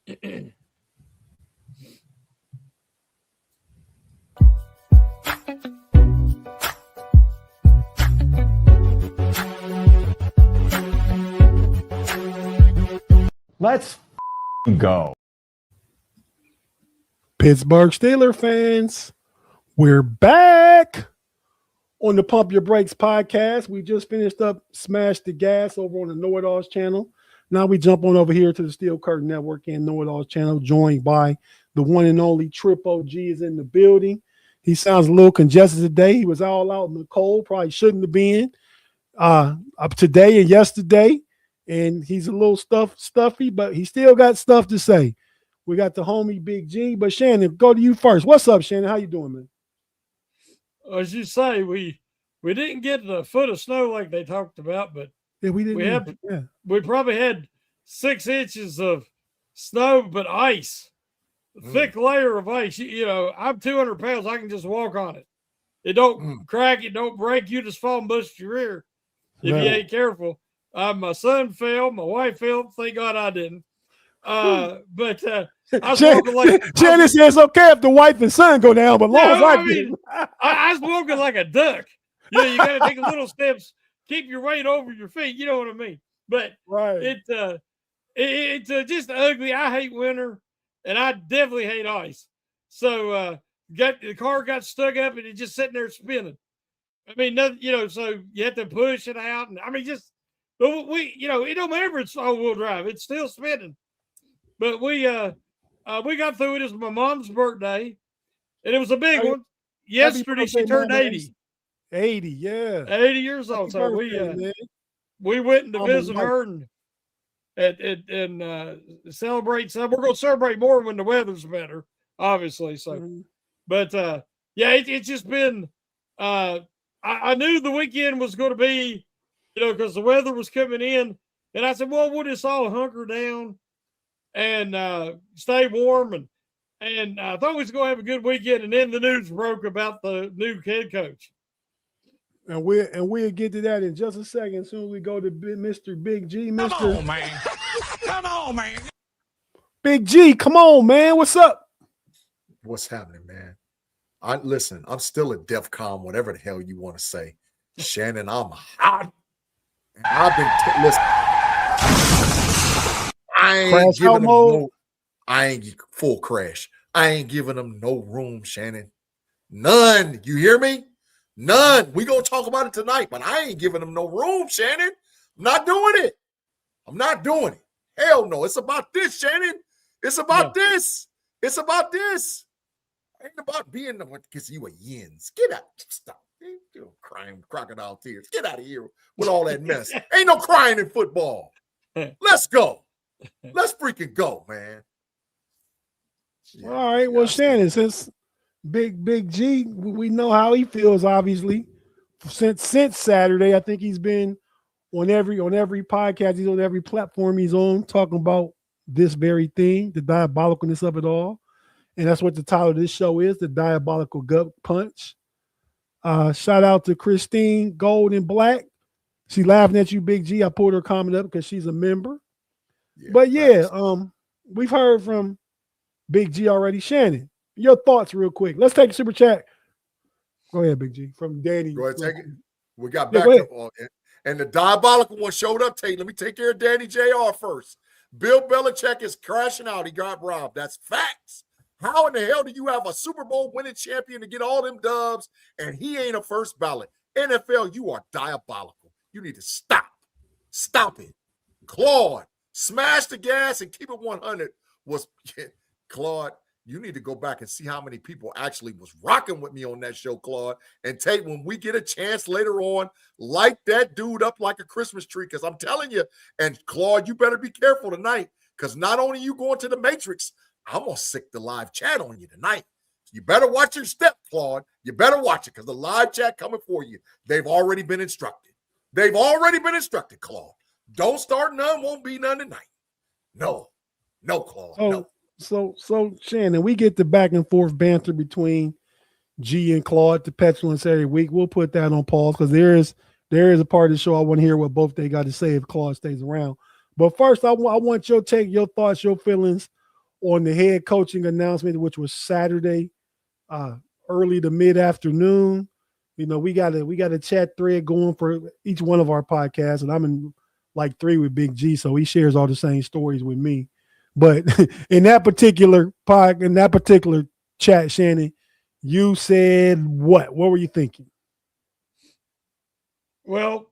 Let's go. Pittsburgh Steelers fans, we're back on the Pump Your Brakes podcast. We just finished up Smash the Gas over on the Know It Alls channel. Now we jump on over here to the Steel Curtain Network and Know It Alls channel, joined by the one and only Trip OG is in the building. He sounds a little congested today. He was all out in the cold, probably shouldn't have been up today and yesterday. And he's a little stuffy, but he still got stuff to say. We got the homie Big G, but Shannon, go to you first. What's up, Shannon? How you doing, man? As you say, we didn't get the foot of snow like they talked about, but yeah, we didn't. We probably had 6 inches of snow, but ice, thick layer of ice. You know, I'm 200 pounds. I can just walk on it. It don't crack. It don't break. You just fall and bust your ear if you ain't careful. My son fell. My wife fell. Thank God I didn't. But I was walking like Shannon says okay if the wife and son go down, but long as I did. I was walking like a duck. You know, you got to take little steps, keep your weight over your feet. You know what I mean? But it's just ugly. I hate winter, and I definitely hate ice. So the car got stuck up, and it's just sitting there spinning. I mean, nothing. You know, so you have to push it out, and I mean, just. But you know, it don't matter if it's all-wheel drive; it's still spinning. But we got through it. It was my mom's birthday, and it was a big one. Yesterday, she turned 80. 80, yeah, 80 years old. So we went to visit her and celebrate. So we're going to celebrate more when the weather's better, obviously. So, but it's just been. I knew the weekend was going to be. You know, because the weather was coming in. And I said, well, we'll just all hunker down and stay warm. And I thought we was going to have a good weekend. And then the news broke about the new head coach. And we'll get to that in just a second. Soon we go to Mr. Big G. Come on, man. Come on, man. Big G, come on, man. What's up? What's happening, man? Listen, I'm still a DEFCON, whatever the hell you want to say. Shannon, I'm hot. I've been listen. I ain't giving them no. I ain't full crash. I ain't giving them no room, Shannon. None. You hear me? None. We gonna talk about it tonight, but I ain't giving them no room, Shannon. I'm not doing it. I'm not doing it. Hell no. It's about this, Shannon. It's about this. It's about this. It ain't about being the one because you a yins. Get out. Stop. Crying crocodile tears. Get out of here with all that mess. Ain't no crying in football. Let's go. Let's freaking go, man. Yeah, all right. Well, Shannon, since Big G, we know how he feels, obviously. Since Saturday, I think he's been on every podcast, he's on every platform he's on, talking about this very thing, the diabolicalness of it all. And that's what the title of this show is, The Diabolical Gut Punch. Shout out to Christine Gold and Black. She laughing at you, Big G. I pulled her comment up because she's a member. Yeah, but we've heard from Big G already. Shannon, your thoughts real quick. Let's take a super chat. Go ahead, Big G. From Danny. Go ahead, take it. We got back up on it. And the diabolical one showed up, Tate. Let me take care of Danny JR first. Bill Belichick is crashing out. He got robbed. That's facts. How in the hell do you have a Super Bowl winning champion to get all them dubs and he ain't a first ballot? NFL, you are diabolical. You need to stop. Stop it. Claude, smash the gas and keep it 100 was Claude. You need to go back and see how many people actually was rocking with me on that show, Claude. And Tate, when we get a chance later on, light that dude up like a Christmas tree, because I'm telling you, and Claude, you better be careful tonight, because not only you going to the Matrix, I'm going to sick the live chat on you tonight. You better watch your step, Claude. You better watch it, because the live chat coming for you. They've already been instructed. They've already been instructed, Claude. Don't start none, won't be none tonight. No, Claude, no. So Shannon, we get the back and forth banter between G and Claude, the petulance every week. We'll put that on pause because there is a part of the show I want to hear what both they got to say if Claude stays around. But first, I want your take, your thoughts, your feelings on the head coaching announcement, which was Saturday, early to mid-afternoon. You know, we got a chat thread going for each one of our podcasts, and I'm in like 3 with Big G, so he shares all the same stories with me. But in that particular chat, Shannon, you said what? What were you thinking? Well,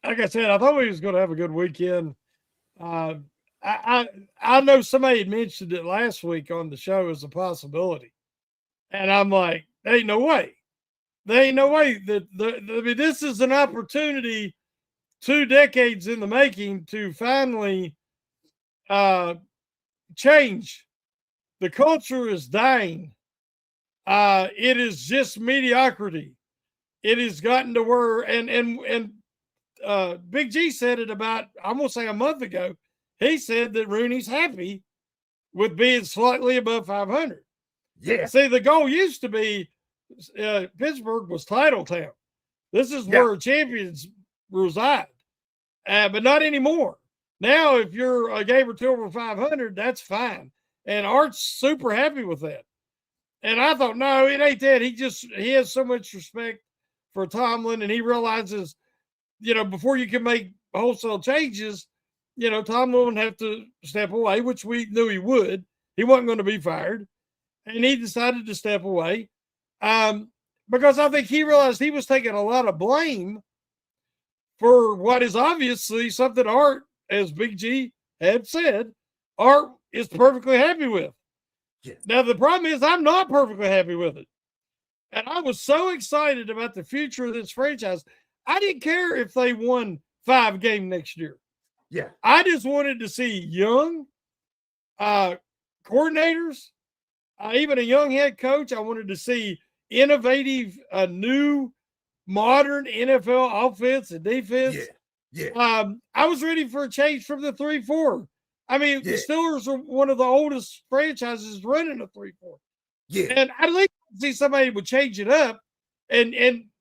like I said, I thought we was going to have a good weekend. I know somebody had mentioned it last week on the show as a possibility, and I'm like, there ain't no way. There ain't no way that I mean, this is an opportunity 2 decades in the making to finally change. The culture is dying. It is just mediocrity. It has gotten to where, and Big G said it about, I'm going to say a month ago. He said that Rooney's happy with being slightly above 500. Yeah. See, the goal used to be Pittsburgh was title town. This is where champions reside, but not anymore. Now, if you're a game or 2 over 500, that's fine. And Art's super happy with that. And I thought, no, it ain't that. He has so much respect for Tomlin, and he realizes, you know, before you can make wholesale changes, you know, Tomlin would have to step away, which we knew he would. He wasn't going to be fired. And he decided to step away because I think he realized he was taking a lot of blame for what is obviously something Art, as Big G had said, Art is perfectly happy with. Yeah. Now, the problem is I'm not perfectly happy with it. And I was so excited about the future of this franchise. I didn't care if they won 5 games next year. Yeah. I just wanted to see young coordinators, even a young head coach. I wanted to see innovative, new, modern NFL offense and defense. Yeah. I was ready for a change from the 3-4. I mean, the Steelers are one of the oldest franchises running a 3-4. Yeah. And I'd like to see somebody would change it up and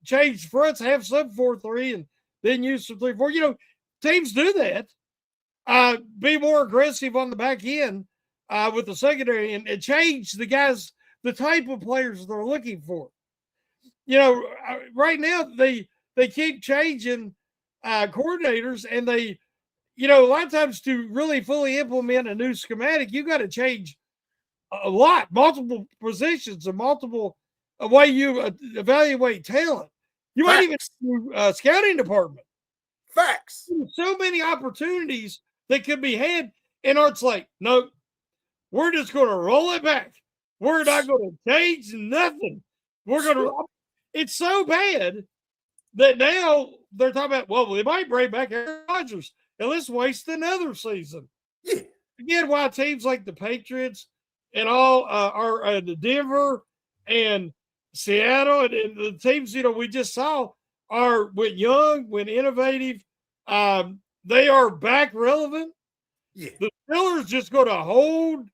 change fronts, have some 4-3 and then use some 3-4. You know, teams do that. Be more aggressive on the back end with the secondary and change the guys, the type of players they're looking for. You know, right now they keep changing coordinators, and they, you know, a lot of times to really fully implement a new schematic, you got to change a lot, multiple positions, and multiple way you evaluate talent. You might even do scouting department. Facts. So many opportunities that could be had, and Art's like, no, we're just going to roll it back. We're not going to change nothing. We're going to. It's so bad that now they're talking about, well, they might bring back Aaron Rodgers and let's waste another season. Yeah. Again, why teams like the Patriots and all are the Denver and Seattle and the teams, you know, we just saw went young, went innovative. They are back relevant. Yeah. The Steelers just going to hold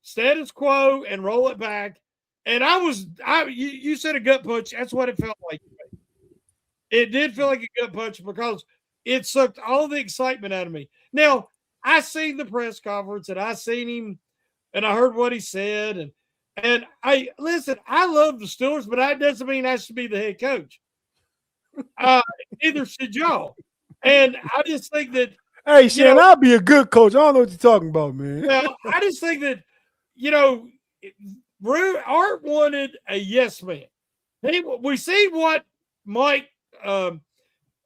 status quo and roll it back. And you said a gut punch. That's what it felt like. It did feel like a gut punch because it sucked all the excitement out of me. Now, I seen the press conference and I seen him and I heard what he said. And I love the Steelers, but that doesn't mean I should be the head coach. Neither should y'all. And I just think that, hey, Shan, I'll be a good coach. I don't know what you're talking about, man. Well, I just think that, you know, Art wanted a yes man. We see what Mike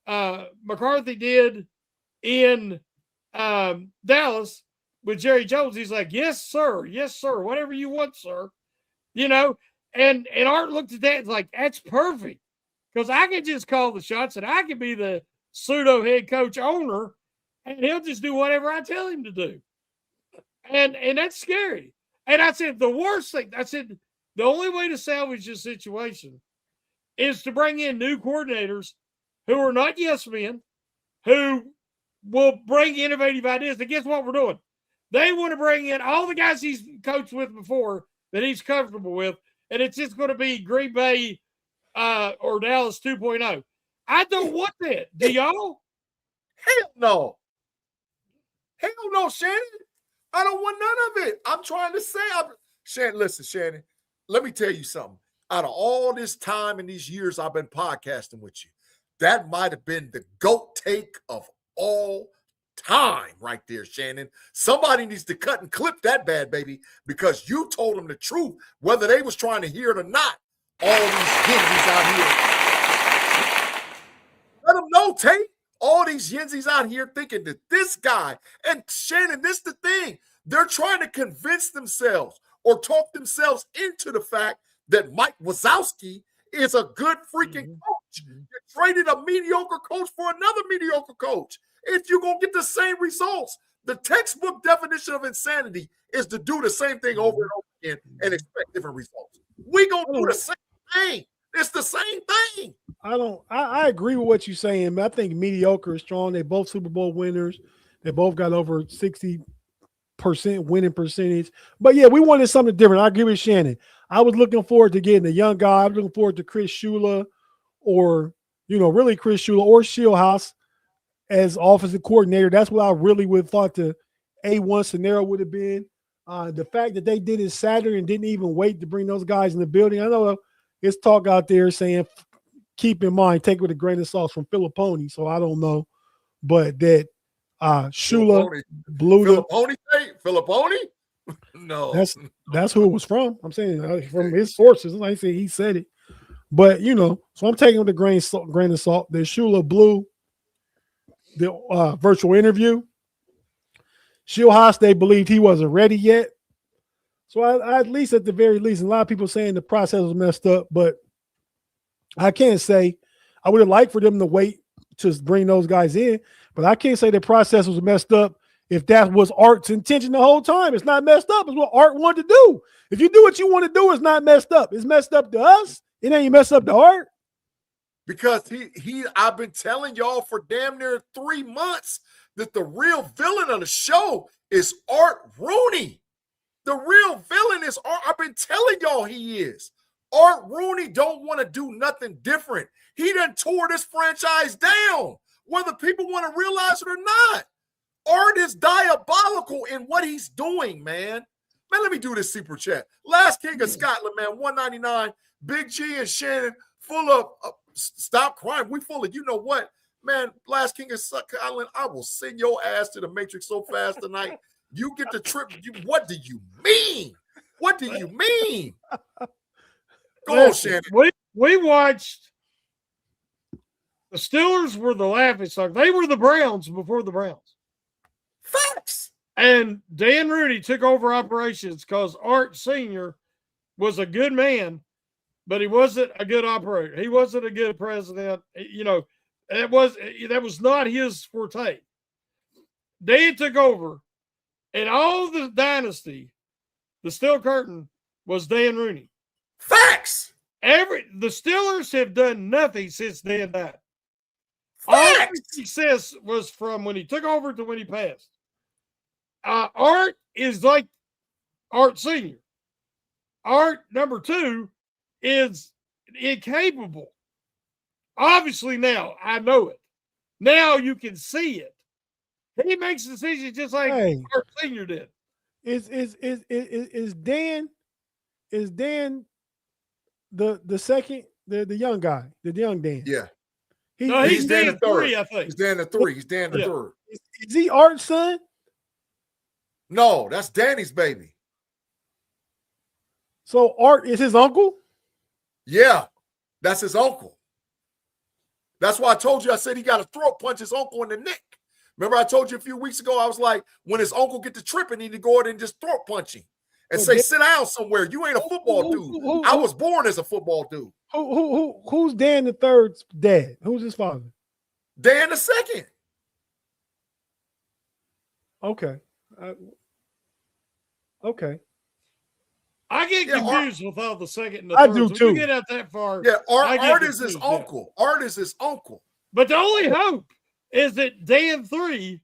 McCarthy did in Dallas with Jerry Jones. He's like, yes, sir. Yes, sir. Whatever you want, sir. You know, and Art looked at that and like, that's perfect. Because I can just call the shots and I can be the pseudo head coach owner and he'll just do whatever I tell him to do. And that's scary. And I said, the worst thing, the only way to salvage this situation is to bring in new coordinators who are not yes men, who will bring innovative ideas. And guess what we're doing? They want to bring in all the guys he's coached with before that he's comfortable with, and it's just going to be Green Bay or Dallas 2.0. I don't want that. Do y'all? Hell no. Hell no, Shannon. I don't want none of it. I'm trying to say, Shannon, listen, Shannon, let me tell you something. Out of all this time and these years I've been podcasting with you, that might have been the GOAT take of all time right there, Shannon. Somebody needs to cut and clip that bad baby because you told them the truth, whether they was trying to hear it or not. All these yinzies out here. Let them know, Tate. All these yinzies out here thinking that this guy, and Shannon, this the thing. They're trying to convince themselves or talk themselves into the fact that Mike Wazowski is a good freaking coach. You traded a mediocre coach for another mediocre coach. If you're going to get the same results, the textbook definition of insanity is to do the same thing over and over again and expect different results. We're going to do the same thing. It's the same thing. I agree with what you're saying, man. I think mediocre is strong. They both Super Bowl winners. They both got over 60% winning percentage. But yeah, we wanted something different. I agree with Shannon. I was looking forward to getting a young guy. I was looking forward to Chris Shula or, really Chris Shula or Shieldhouse as offensive coordinator. That's what I really would have thought the A1 scenario would have been. The fact that they did it Saturday and didn't even wait to bring those guys in the building. I know it's talk out there saying, keep in mind, take it with a grain of salt from Filipponi. So I don't know. But that Shula blew Filipponi? No. That's who it was from. I'm saying from his sources. Like I said, he said it. But, so I'm taking it with a grain of salt. That Shula blew the virtual interview. Shieldhouse, they believed he wasn't ready yet. So I at least, at the very least, a lot of people saying the process was messed up, but I can't say I would have liked for them to wait to bring those guys in, but I can't say the process was messed up if that was Art's intention the whole time. It's not messed up. It's what Art wanted to do. If you do what you want to do, it's not messed up. It's messed up to us. It ain't messed up to Art. Because I've been telling y'all for damn near 3 months that the real villain of the show is Art Rooney. The real villain is Art. I've been telling y'all he is. Art Rooney don't want to do nothing different. He done tore this franchise down, whether people want to realize it or not. Art is diabolical in what he's doing, man. Man, let me do this super chat. Last King of Scotland, man, 199. Big G and Shannon, full of stop crying. We full of, you know what? Man, Last King of Scotland, I will send your ass to the Matrix so fast tonight. You get the trip. What do you mean? What do you mean? Go on, Shannon. We watched the Steelers were the laughingstock. They were the Browns before the Browns. Facts. And Dan Rooney took over operations because Art Sr. was a good man, but he wasn't a good operator. He wasn't a good president. That was not his forte. Dan took over, and all the dynasty, the Steel Curtain, was Dan Rooney. Facts. The Steelers have done nothing since Dan died. Facts. All the success was from when he took over to when he passed. Art is like Art Sr. Art number 2 is incapable. Obviously now, I know it. Now you can see it. He makes decisions just like Art Sr. did. Is Dan the second, the young guy, the young Dan? Yeah. He's Dan 3, I think. He's Dan the 3. He's Dan the 3rd. Is he Art's son? No, that's Danny's baby. So Art is his uncle? Yeah, that's his uncle. That's why I told you, I said he got to throat punch his uncle in the neck. Remember I told you a few weeks ago, I was like, when his uncle get to tripping, he need to go out and just throat punch him and say, sit down somewhere. You ain't a football dude. I was born as a football dude. Who's Dan the third's dad? Who's his father? Dan the second. Okay. Okay. I get confused with all the second and the I third. do too. We get out that far. Yeah, Art is his uncle. Art is his uncle. But the only hope is that Dan 3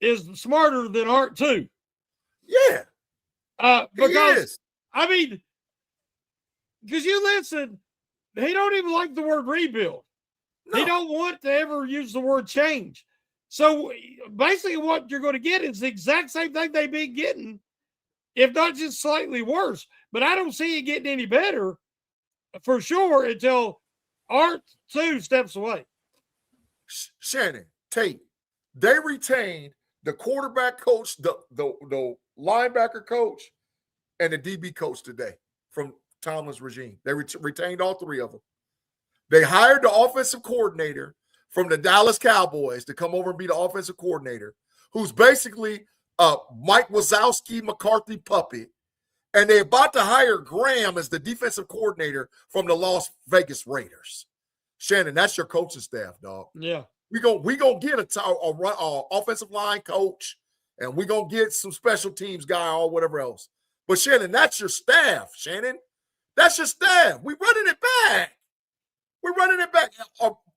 is smarter than Art 2. Yeah. Because you listen, he don't even like the word rebuild. No. He don't want to ever use the word change. So basically what you're going to get is the exact same thing they've been getting, if not just slightly worse. But I don't see it getting any better for sure until Art 2 steps away. Shannon, Tate, they retained the quarterback coach, the linebacker coach, and the DB coach today from Tomlin's regime. They retained all three of them. They hired the offensive coordinator from the Dallas Cowboys to come over and be the offensive coordinator, who's basically Mike Wazowski McCarthy puppet. And they're about to hire Graham as the defensive coordinator from the Las Vegas Raiders. Shannon, that's your coaching staff, dog. Yeah. We gonna get a offensive line coach, and we're going to get some special teams guy or whatever else. But, Shannon, that's your staff, Shannon. That's your staff. We're running it back. We're running it back.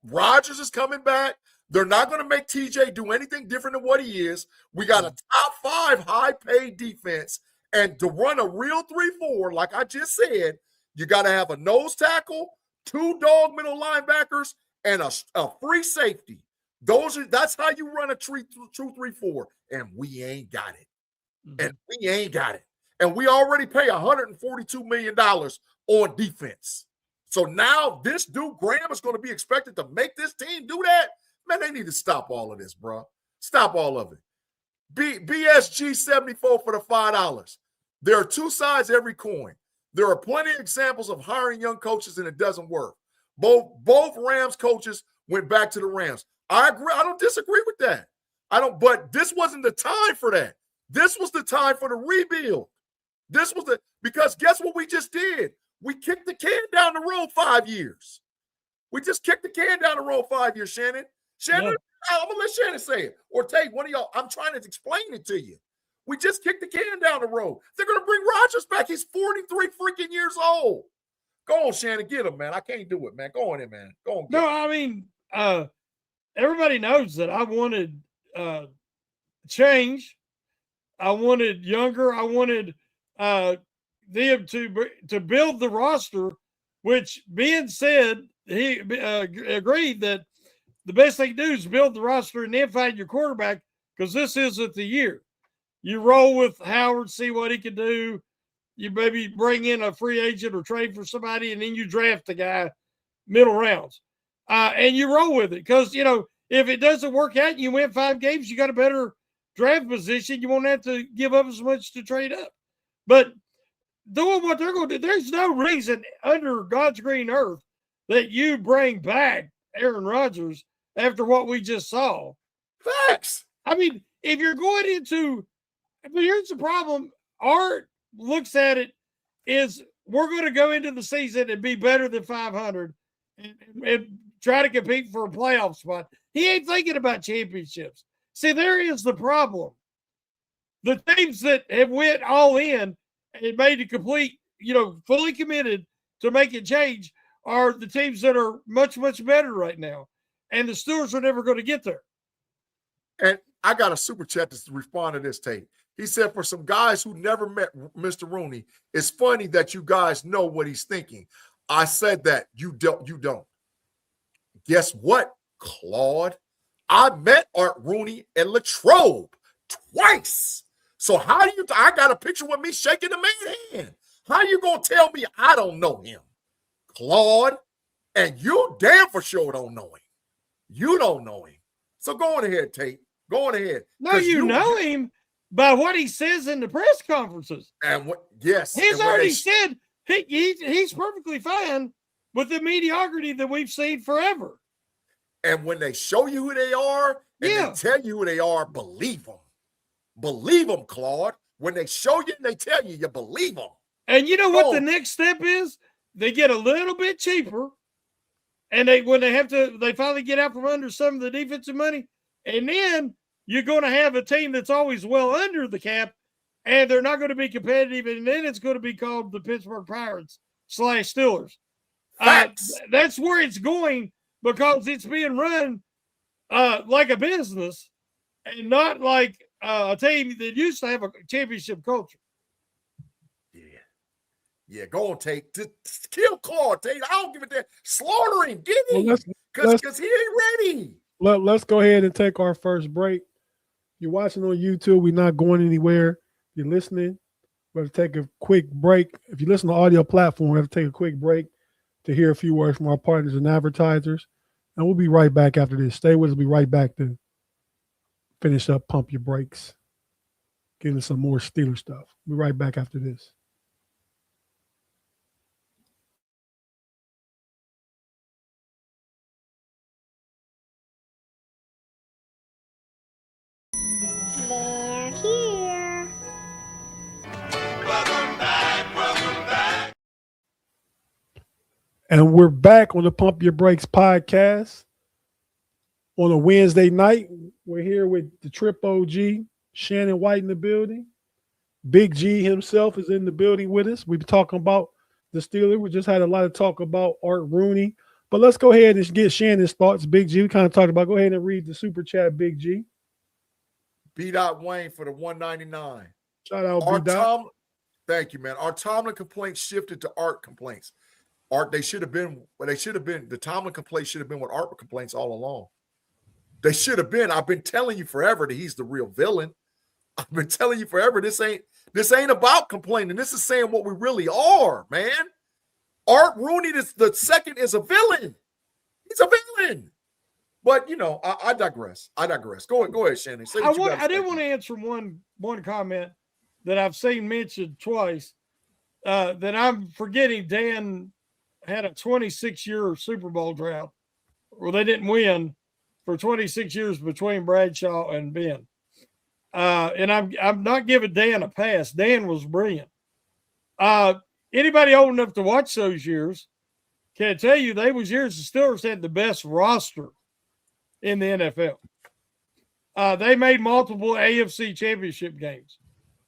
Rodgers is coming back. They're not going to make TJ do anything different than what he is. We got a top 5 high-paid defense. And to run a real 3-4, like I just said, you got to have a nose tackle, 2 dog middle linebackers, and a free safety. That's how you run a true 3-4. And we ain't got it. And we ain't got it. And we already pay $142 million on defense. So now this dude, Graham, is going to be expected to make this team do that? Man, they need to stop all of this, bro. Stop all of it. BSG 74 for the $5. There are 2 sides to every coin. There are plenty of examples of hiring young coaches and it doesn't work. Both Rams coaches went back to the Rams. I agree. I don't disagree with that. But this wasn't the time for that. This was the time for the rebuild. Because guess what we just did? We kicked the can down the road 5 years. We just kicked the can down the road 5 years, Shannon. Shannon, I'm going to let Shannon say it. Or take one of y'all. I'm trying to explain it to you. We just kicked the can down the road. They're going to bring Rodgers back. He's 43 freaking years old. Go on, Shannon. Get him, man. I can't do it, man. Go on in, man. Go on. No, I mean, everybody knows that I wanted change. I wanted younger. I wanted them to build the roster, which being said, he agreed that the best thing to do is build the roster and then find your quarterback, because this isn't the year. You roll with Howard, see what he can do. You maybe bring in a free agent or trade for somebody, and then you draft the guy middle rounds. And you roll with it, because, if it doesn't work out and you win 5 games, you got a better draft position. You won't have to give up as much to trade up. But doing what they're going to do, there's no reason under God's green earth that you bring back Aaron Rodgers after what we just saw. Facts. I mean, if you're going into – but here's the problem. Art looks at it is we're going to go into the season and be better than 500 and try to compete for a playoff spot. He ain't thinking about championships. See, there is the problem. The teams that have went all in and made a complete, fully committed to make a change are the teams that are much, much better right now. And the Steelers are never going to get there. And I got a super chat to respond to this tape. He said, for some guys who never met Mr. Rooney, it's funny that you guys know what he's thinking. I said that. You don't. Guess what, Claude? I met Art Rooney and Latrobe twice. So I got a picture with me shaking the man's hand. How you going to tell me I don't know him, Claude? And you damn for sure don't know him. You don't know him. So go on ahead, Tate. Go on ahead. No, you know him by what he says in the press conferences. And yes. He's already said he's perfectly fine with the mediocrity that we've seen forever. And when they show you who they are and they tell you who they are, believe them. Believe them, Claude. When they show you and they tell you, you believe them. And you know what the next step is? They get a little bit cheaper. And they finally get out from under some of the defensive money. And then you're going to have a team that's always well under the cap, and they're not going to be competitive. And then it's going to be called the Pittsburgh Pirates / Steelers. That's where it's going, because it's being run like a business and not like a team that used to have a championship culture. Yeah, go on, Tate. Kill Claude, Tate. I don't give a damn. Slaughter him. Get him. Because he ain't ready. let's go ahead and take our first break. If you're watching on YouTube, we're not going anywhere. If you're listening, we have to take a quick break. If you listen to audio platform, we have to take a quick break to hear a few words from our partners and advertisers. And we'll be right back after this. Stay with us. We'll be right back to finish up Pump Your Brakes. Get into some more Steeler stuff. We'll be right back after this. They're here. Welcome back. And we're back on the Pump Your Brakes podcast on a Wednesday night. We're here with the Trip OG, Shannon White in the building. Big G himself is in the building with us. We've been talking about the Steelers. We just had a lot of talk about Art Rooney. But let's go ahead and get Shannon's thoughts. Big G, we kind of talked about. Go ahead and read the super chat, Big G. B. Wayne for the 199. Shout out, Art B. Tomlin. Thank you, man. Our Tomlin complaints shifted to Art complaints. Art, the Tomlin complaints should have been what Art complaints all along. They should have been. I've been telling you forever that he's the real villain. I've been telling you forever this ain't about complaining. This is saying what we really are, man. Art Rooney, the second, is a villain. He's a villain. But I digress. Go ahead, Shannon. I did want to answer one comment that I've seen mentioned twice. That I'm forgetting. Dan had a 26-year Super Bowl drought where they didn't win for 26 years between Bradshaw and Ben. And I'm not giving Dan a pass. Dan was brilliant. Anybody old enough to watch those years can tell you they was years the Steelers had the best roster in the NFL. They made multiple AFC championship games.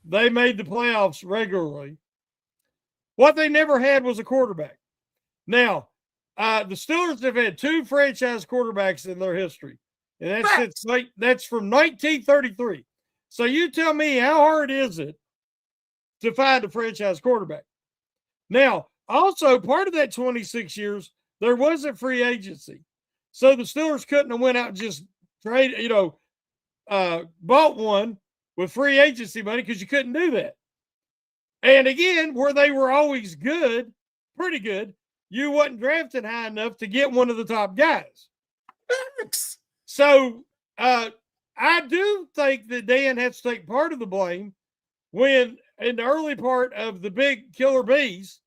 They made the playoffs regularly. What they never had was a quarterback. Now, the Steelers have had two franchise quarterbacks in their history, and that's from 1933. So you tell me, how hard is it to find a franchise quarterback? Now, also part of that 26 years, there wasn't free agency. So the Steelers couldn't have went out and just bought one with free agency money because you couldn't do that. And again, where they were always good, pretty good, you wasn't drafted high enough to get one of the top guys. So I do think that Dan has to take part of the blame when in the early part of the big killer bees,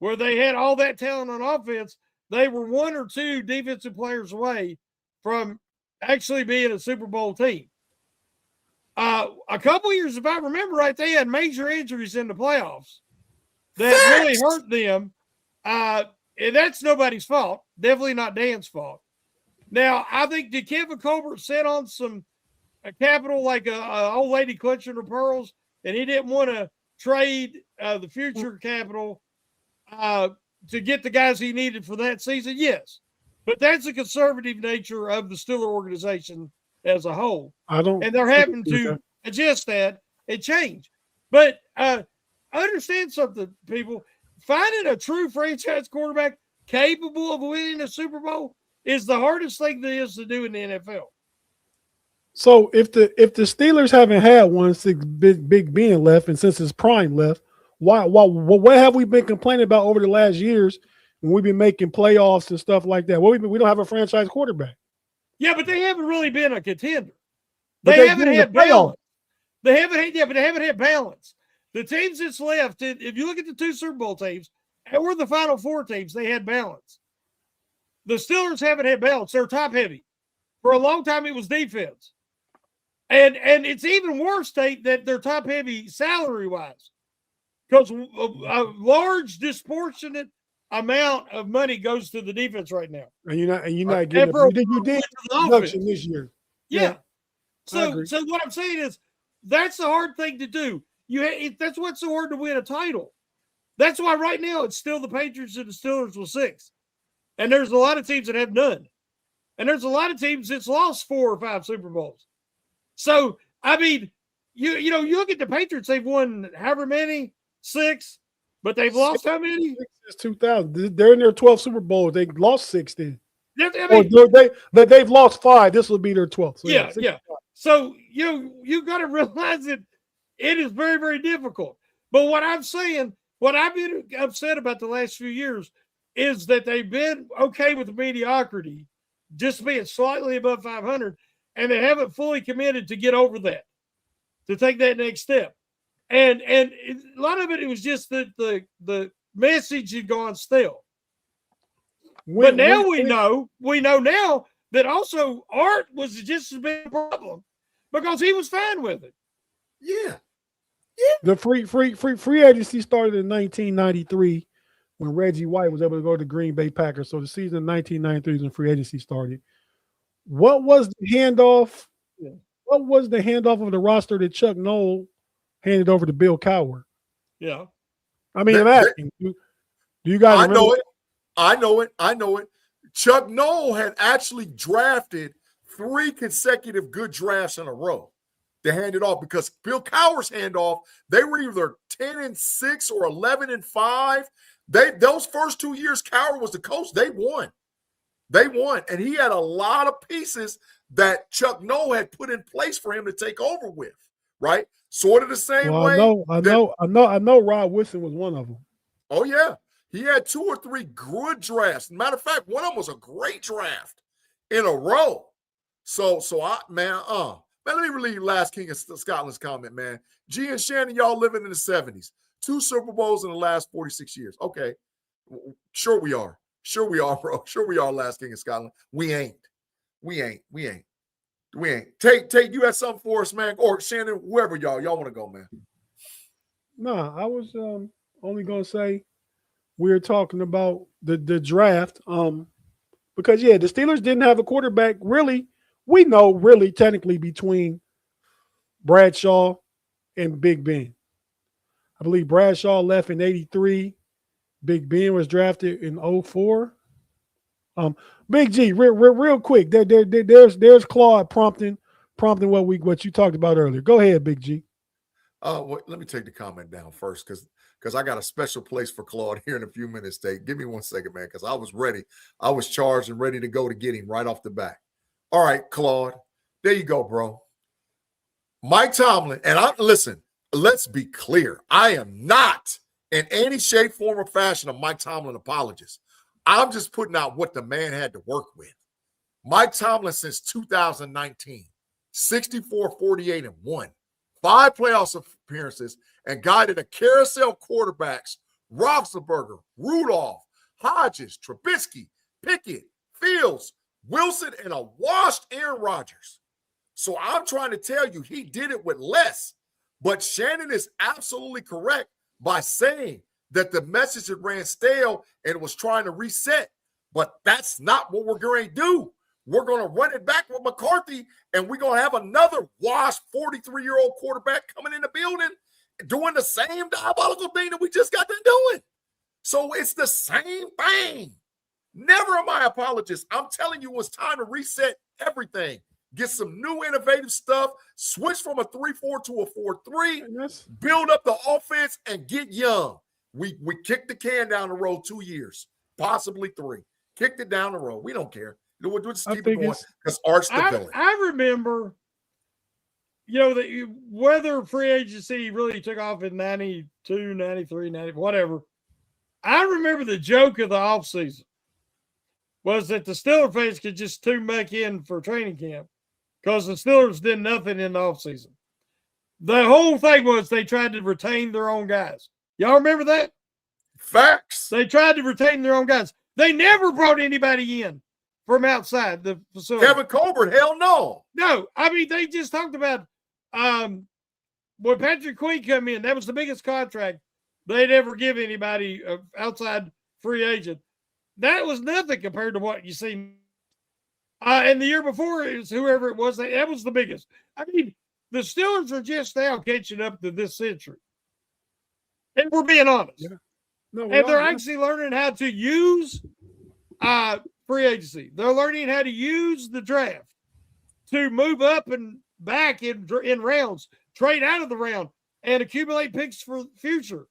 where they had all that talent on offense, they were one or two defensive players away from actually being a Super Bowl team. A couple years, if I remember right, they had major injuries in the playoffs that really hurt them. And that's nobody's fault. Definitely not Dan's fault. Now, I think did Kevin Colbert sit on some capital like a old lady clutching her pearls, and he didn't want to trade the future capital to get the guys he needed for that season? Yes. But that's the conservative nature of the Steeler organization as a whole. And they're having to adjust that and change. But understand something, people. Finding a true franchise quarterback capable of winning a Super Bowl is the hardest thing there is to do in the NFL. So if the Steelers haven't had one since Big Ben left and since his prime left, what have we been complaining about over the last years when we've been making playoffs and stuff like that? We don't have a franchise quarterback. Yeah, but they haven't really been a contender. They haven't had balance. They haven't had balance. The teams that's left, if you look at the two Super Bowl teams or the Final Four teams, they had balance. The Steelers haven't had balance. They're top heavy. For a long time, it was defense. And it's even worse, Tate, that they're top heavy salary wise, because a large disproportionate amount of money goes to the defense right now. And you're not getting you did production this year. Yeah. So what I'm saying is that's the hard thing to do. That's what's so hard to win a title. That's why right now it's still the Patriots and the Steelers with 6. And there's a lot of teams that have none. And there's a lot of teams that's lost 4 or 5 Super Bowls. So, I mean, you look at the Patriots, they've won however many, 6, but they've lost how many? 6 since 2000. They're in their 12 Super Bowls. They lost 6 then. I mean, they've lost 5. This will be their 12th. So yeah. So you got to realize that it is very, very difficult. But what I'm saying, what I've been upset about the last few years is that they've been okay with the mediocrity, just being slightly above 500, and they haven't fully committed to get over that, to take that next step. And a lot of it was just that the message had gone stale. But now we know now that also Art was just as big a problem because he was fine with it. Yeah. The free agency started in 1993 when Reggie White was able to go to the Green Bay Packers. So the season of 1993 is when free agency started. What was the handoff? Yeah. What was the handoff of the roster that Chuck Noll handed over to Bill Cowher? Yeah. I mean, I'm asking. Do you guys remember? I know it. Chuck Noll had actually drafted 3 consecutive good drafts in a row to hand it off because Bill Cowher's handoff, they were either 10-6 or 11-5. Those first 2 years Cowher was the coach, they won. And he had a lot of pieces that Chuck Noll had put in place for him to take over with, right? Sort of the same way. I know Rod Woodson was one of them. Oh, yeah. He had 2 or 3 good drafts. Matter of fact, one of them was a great draft in a row. Man, let me read Last King of Scotland's comment, man. G and Shannon, y'all living in the 70s. 2 Super Bowls in the last 46 years. Okay. Sure we are. Sure we are, bro. Sure we are, Last King of Scotland. We ain't. Take you had something for us, man. Or Shannon, whoever y'all want to go, man. Nah, I was only going to say we were talking about the draft because, the Steelers didn't have a quarterback really. We know really technically between Bradshaw and Big Ben. I believe Bradshaw left in 83. Big Ben was drafted in 04. Big G, real quick. There's Claude prompting what you talked about earlier. Go ahead, Big G. Well, let me take the comment down first because I got a special place for Claude here in a few minutes. Give me 1 second, man, because I was ready. I was charged and ready to go to get him right off the bat. All right, Claude. There you go, bro. Mike Tomlin, and listen, let's be clear. I am not in any shape, form, or fashion a Mike Tomlin apologist. I'm just putting out what the man had to work with. Mike Tomlin since 2019, 64-48-1, 5 playoff appearances, and guided a carousel quarterbacks, Roethlisberger, Rudolph, Hodges, Trubisky, Pickett, Fields, Wilson, and a washed Aaron Rodgers. So I'm trying to tell you, he did it with less. But Shannon is absolutely correct by saying that the message had ran stale and it was trying to reset. But that's not what we're going to do. We're going to run it back with McCarthy, and we're going to have another washed 43-year-old quarterback coming in the building doing the same diabolical thing that we just got done doing. So it's the same thing. Never am I apologist. I'm telling you, it's time to reset everything. Get some new innovative stuff, switch from a 3-4 to a 4-3, build up the offense, and get young. We kicked the can down the road 2 years, possibly 3. Kicked it down the road. We don't care. We'll just keep it going because Art's the villain. I remember, that whether free agency really took off in 92, 93, 90, whatever. I remember the joke of the offseason was that the Steelers fans could just tune back in for training camp because the Steelers did nothing in the offseason. The whole thing was they tried to retain their own guys. Y'all remember that? Facts. They tried to retain their own guys. They never brought anybody in from outside the facility. Kevin Colbert, hell no. No, I mean, they just talked about when Patrick Queen come in, that was the biggest contract they'd ever give anybody outside free agent. That was nothing compared to what you see. And the year before, it was whoever it was, that was the biggest. I mean, the Steelers are just now catching up to this century. And we're being honest. Yeah. No, and they're actually learning how to use free agency. They're learning how to use the draft to move up and back in rounds, trade out of the round, and accumulate picks for the future.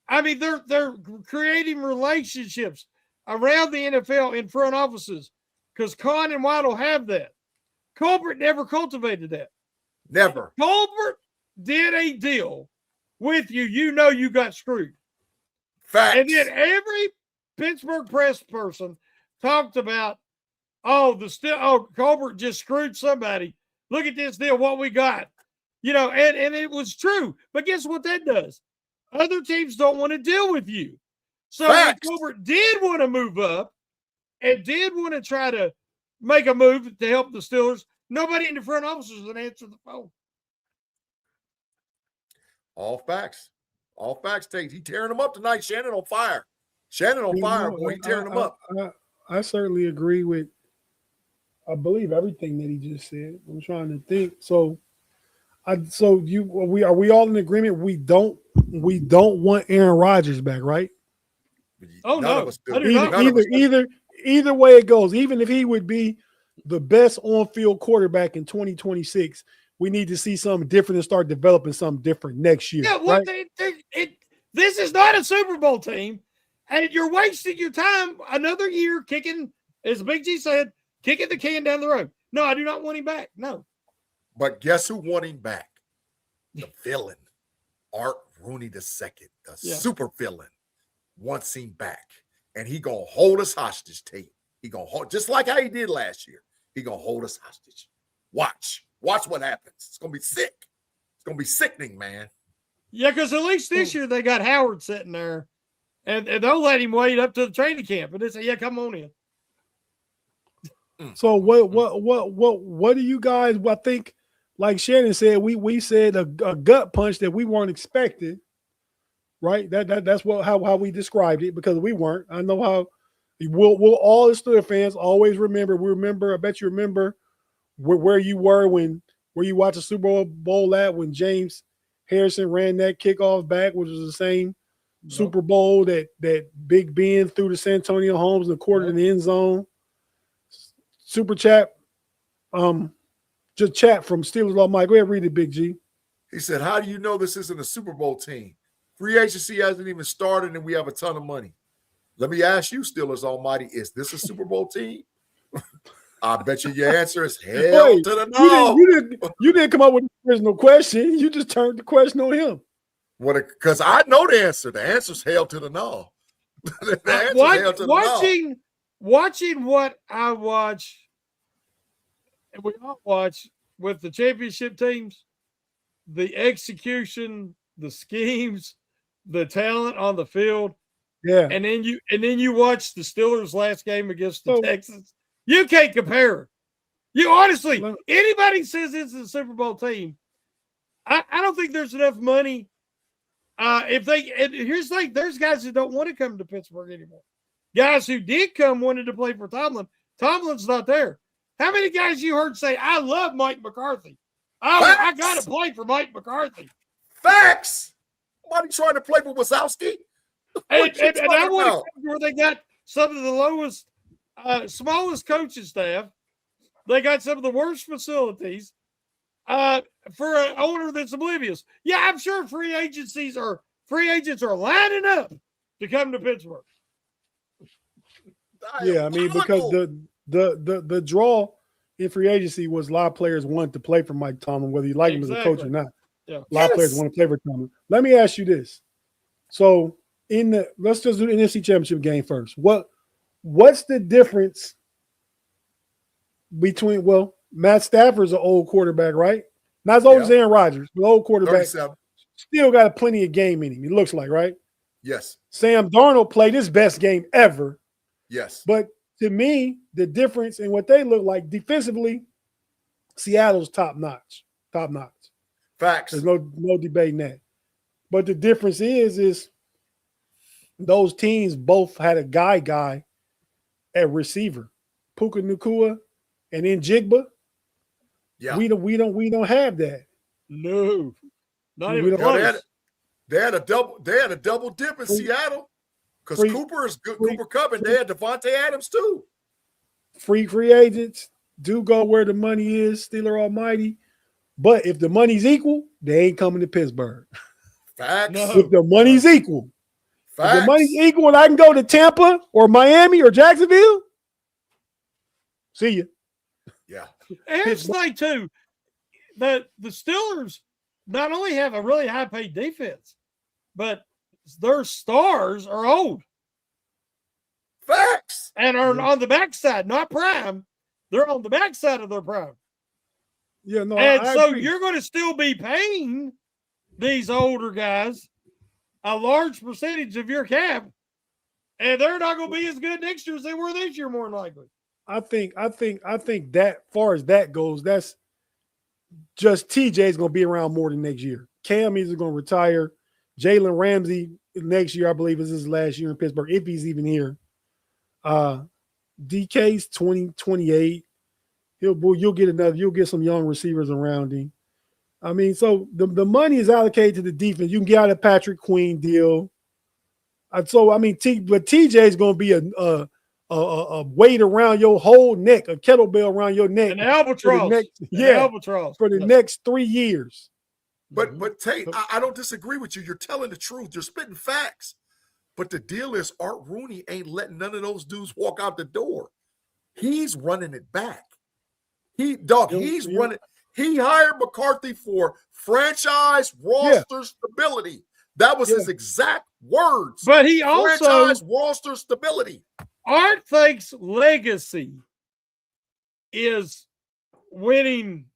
I mean, they're creating relationships. around the NFL in front offices because Khan and Waddle have that. Colbert never cultivated that. Never. Colbert did a deal with you. You know you got screwed. Facts. And then every Pittsburgh press person talked about, Colbert just screwed somebody. Look at this deal, what we got. And it was true. But guess what that does? Other teams don't want to deal with you. So when Colbert did want to move up and did want to try to make a move to help the Steelers, nobody in the front office would answer the phone. All facts. All facts, Tate. He tearing them up tonight. Shannon on fire. Shannon on fire, boy. He tearing them up. I certainly agree with, I believe everything that he just said. I'm trying to think. So are we all in agreement? We don't want Aaron Rodgers back, right? Oh, no. Either way it goes, even if he would be the best on-field quarterback in 2026, we need to see something different and start developing something different next year. Yeah, well, right? this is not a Super Bowl team, and you're wasting your time another year kicking, as Big G said, kicking the can down the road. No, I do not want him back. No. But guess who want him back? The villain, Art Rooney II, the super villain, wants him back. And he going to hold us hostage, Tate. He going to hold, just like how he did last year. He going to hold us hostage. Watch what happens. It's going to be sick. It's going to be sickening, man. Yeah, because at least this year they got Howard sitting there, and they'll let him wait up to the training camp. And they say, yeah, come on in. So what do you guys, I think, like Shannon said, we said a gut punch that we weren't expecting, right? That's how we described it, because we weren't. I know how we'll all the Steelers fans always remember. I bet you remember where you were where you watched the Super Bowl at when James Harrison ran that kickoff back, which was the same Super Bowl that Big Ben threw to Santonio Holmes in the quarter in the end zone. Super chat, just chat from Steelers Law Mike. Go ahead, read it, Big G. He said, how do you know this isn't a Super Bowl team? Free agency hasn't even started and we have a ton of money. Let me ask you, Steelers Almighty, is this a Super Bowl team? I bet you your answer is hell to the no. You didn't come up with the original question. You just turned the question on him. Because I know the answer. The answer is hell to the no. Watching what I watch, and we all watch with the championship teams, the execution, the schemes, the talent on the field. Yeah. And then you watch the Steelers last game against the Texans. You can't compare. You honestly, anybody says this is a Super Bowl team, I don't think there's enough money. Here's the thing, there's guys who don't want to come to Pittsburgh anymore. Guys who did come wanted to play for Tomlin. Tomlin's not there. How many guys you heard say, I love Mike McCarthy? I got to play for Mike McCarthy. Facts. Somebody trying to play for Wazowski? And I want to where they got some of the lowest, smallest coaching staff. They got some of the worst facilities for an owner that's oblivious. Yeah, I'm sure free agents are lining up to come to Pittsburgh. Yeah, I mean, because the draw in free agency was a lot of players wanted to play for Mike Tomlin, whether you like him as a coach or not. Yeah. A lot of players want to play for Tomlin. Let me ask you this. So let's just do the NFC Championship game first. What's the difference between, Matt Stafford's an old quarterback, right? Not as old as Aaron Rodgers, but old quarterback. 37. Still got plenty of game in him, it looks like, right? Yes. Sam Darnold played his best game ever. Yes. But to me, the difference in what they look like defensively, Seattle's top notch. Top notch. Facts. There's no debating that. But the difference is those teams both had a guy at receiver. Puka Nacua and then Jigba. Yeah. We don't have that. No. Not even close. They had a double dip in Seattle. Because Cooper is good. Cooper Kupp, and they had Devontae Adams too. Free agents do go where the money is, Steeler Almighty. But if the money's equal, they ain't coming to Pittsburgh. Facts. No. If the money's equal, If the money's equal and I can go to Tampa or Miami or Jacksonville, see you. Yeah. And here's the thing, too. The Steelers not only have a really high-paid defense, but their stars are old. Facts. And are on the backside, not prime. They're on the backside of their prime. Yeah, no, And I so agree. you're going to still be paying these older guys a large percentage of your cap, and they're not going to be as good next year as they were this year, more than likely. I think that far as that goes, that's just TJ's going to be around more than next year. Cam is going to retire. Jalen Ramsey next year, I believe, is his last year in Pittsburgh, if he's even here. DK's 28. You'll get some young receivers around him. I mean, so the money is allocated to the defense. You can get out a Patrick Queen deal. But TJ is going to be a weight around your whole neck, a kettlebell around your neck. An albatross. For the next 3 years. But Tate, I don't disagree with you. You're telling the truth. You're spitting facts. But the deal is Art Rooney ain't letting none of those dudes walk out the door. He's running it back. He's running. He hired McCarthy for franchise roster stability. That was his exact words. But he also franchise roster stability. Art thinks legacy is winning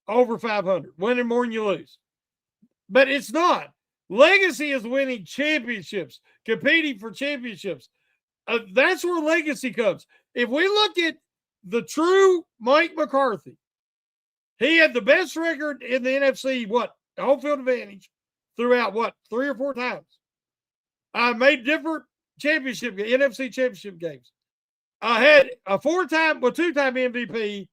over 500, winning more than you lose. But it's not. Legacy is winning championships, competing for championships. That's where legacy comes. If we look at the true Mike McCarthy, he had the best record in the NFC, home field advantage throughout 3 or 4 times. Made different NFC championship games. I had a 2-time MVP.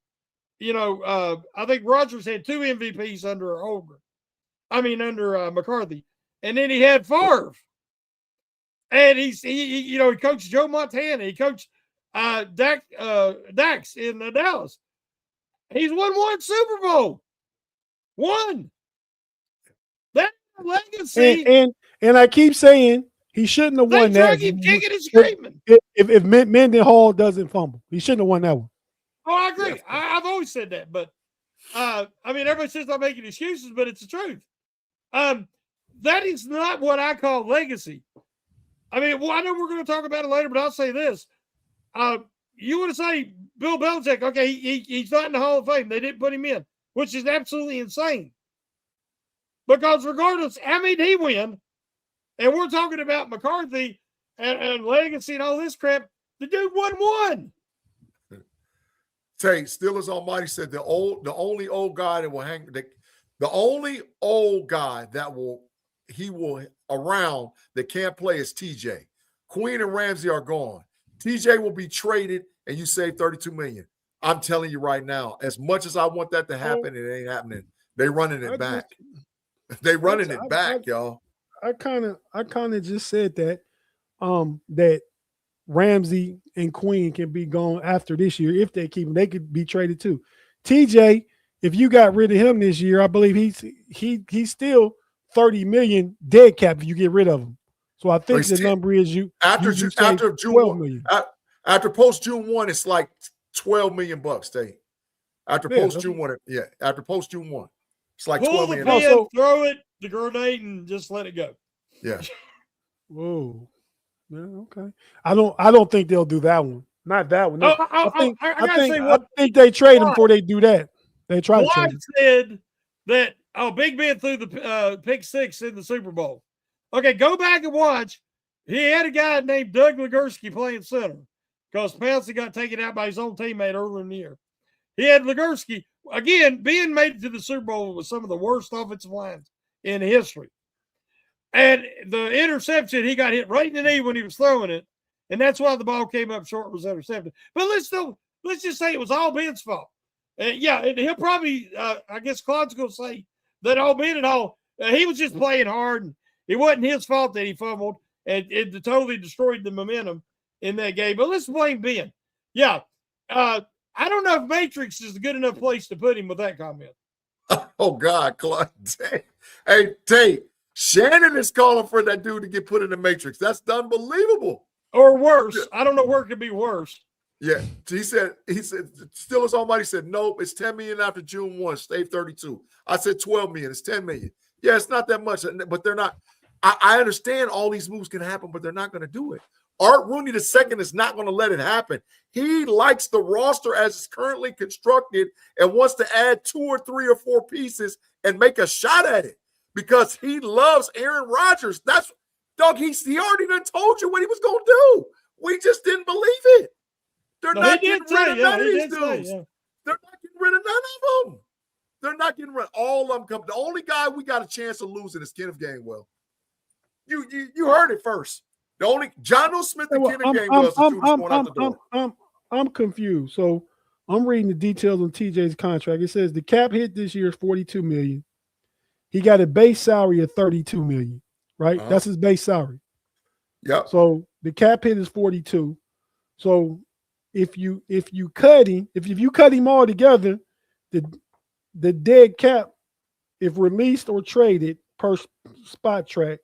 I think Rodgers had 2 MVPs under McCarthy. And then he had Favre. And he coached Joe Montana. He coached Dax in Dallas. He's won 1 Super Bowl. 1. That's a legacy. And I keep saying he shouldn't have won that. Keep kicking and screaming. If Mendenhall doesn't fumble, he shouldn't have won that one. Oh, I agree. I've always said that, but everybody says I'm making excuses, but it's the truth. That is not what I call legacy. I know we're going to talk about it later, but I'll say this. You want to say Bill Belichick, okay, he's not in the Hall of Fame. They didn't put him in, which is absolutely insane. Because regardless, how many did he win? And we're talking about McCarthy and legacy and all this crap. The dude won 1. Tay, Steelers Almighty said the only old guy that will hang the only old guy that will around that can't play is TJ. Queen and Ramsey are gone. TJ will be traded and you save $32 million. I'm telling you right now, as much as I want that to happen, it ain't happening. They running it back. They running it back, y'all. I kind of just said that that Ramsey and Queen can be gone after this year. If they keep him, they could be traded too. TJ, if you got rid of him this year, I believe he's still $30 million dead cap if you get rid of him. So I think the number is after June 1, after post June 1, it's like $12 million, Dave. After post June 1, after post June 1, it's like $12 million. Pull the pin, throw it, the grenade, and just let it go. Yeah. Whoa. Yeah, okay. I don't think they'll do that one. Not that one. No, I think they trade him before they do that. They try to trade him. Said that Big Ben threw the pick 6 in the Super Bowl. Okay, go back and watch. He had a guy named Doug Legursky playing center because Pouncey got taken out by his own teammate earlier in the year. He had Legursky. Again, being made it to the Super Bowl with some of the worst offensive lines in history. And the interception, he got hit right in the knee when he was throwing it. And that's why the ball came up short and was intercepted. But let's just say it was all Ben's fault. And he'll probably, I guess Claude's going to say that all Ben and all, he was just playing hard. And it wasn't his fault that he fumbled. And it totally destroyed the momentum in that game. But let's blame Ben. Yeah. I don't know if Matrix is a good enough place to put him with that comment. Oh, God, Claude. Hey, Tate, Shannon is calling for that dude to get put in the Matrix. That's unbelievable. Or worse. I don't know where it could be worse. Yeah, he said, Steelers Almighty said, nope, it's $10 million after June 1, stay 32. I said $12 million, it's $10 million. Yeah, it's not that much, but they're not. I understand all these moves can happen, but they're not going to do it. Art Rooney II is not going to let it happen. He likes the roster as it's currently constructed and wants to add 2 or 3 or 4 pieces and make a shot at it because he loves Aaron Rodgers. That's, dog, he already done told you what he was going to do. We just didn't believe it. They're not getting rid of none of these dudes. They're not getting rid of none of them. They're not getting rid of all of them. The only guy we got a chance of losing is Kenneth Gainwell. You heard it first. The only Jonnu Smith and Kenneth Gainwell is the dudes going out the door. I'm confused. So I'm reading the details on TJ's contract. It says the cap hit this year is $42 million. He got a base salary of $32 million, right? That's his base salary. Yep. So the cap hit is 42. So if you cut him all together, the dead cap, if released or traded per spot track,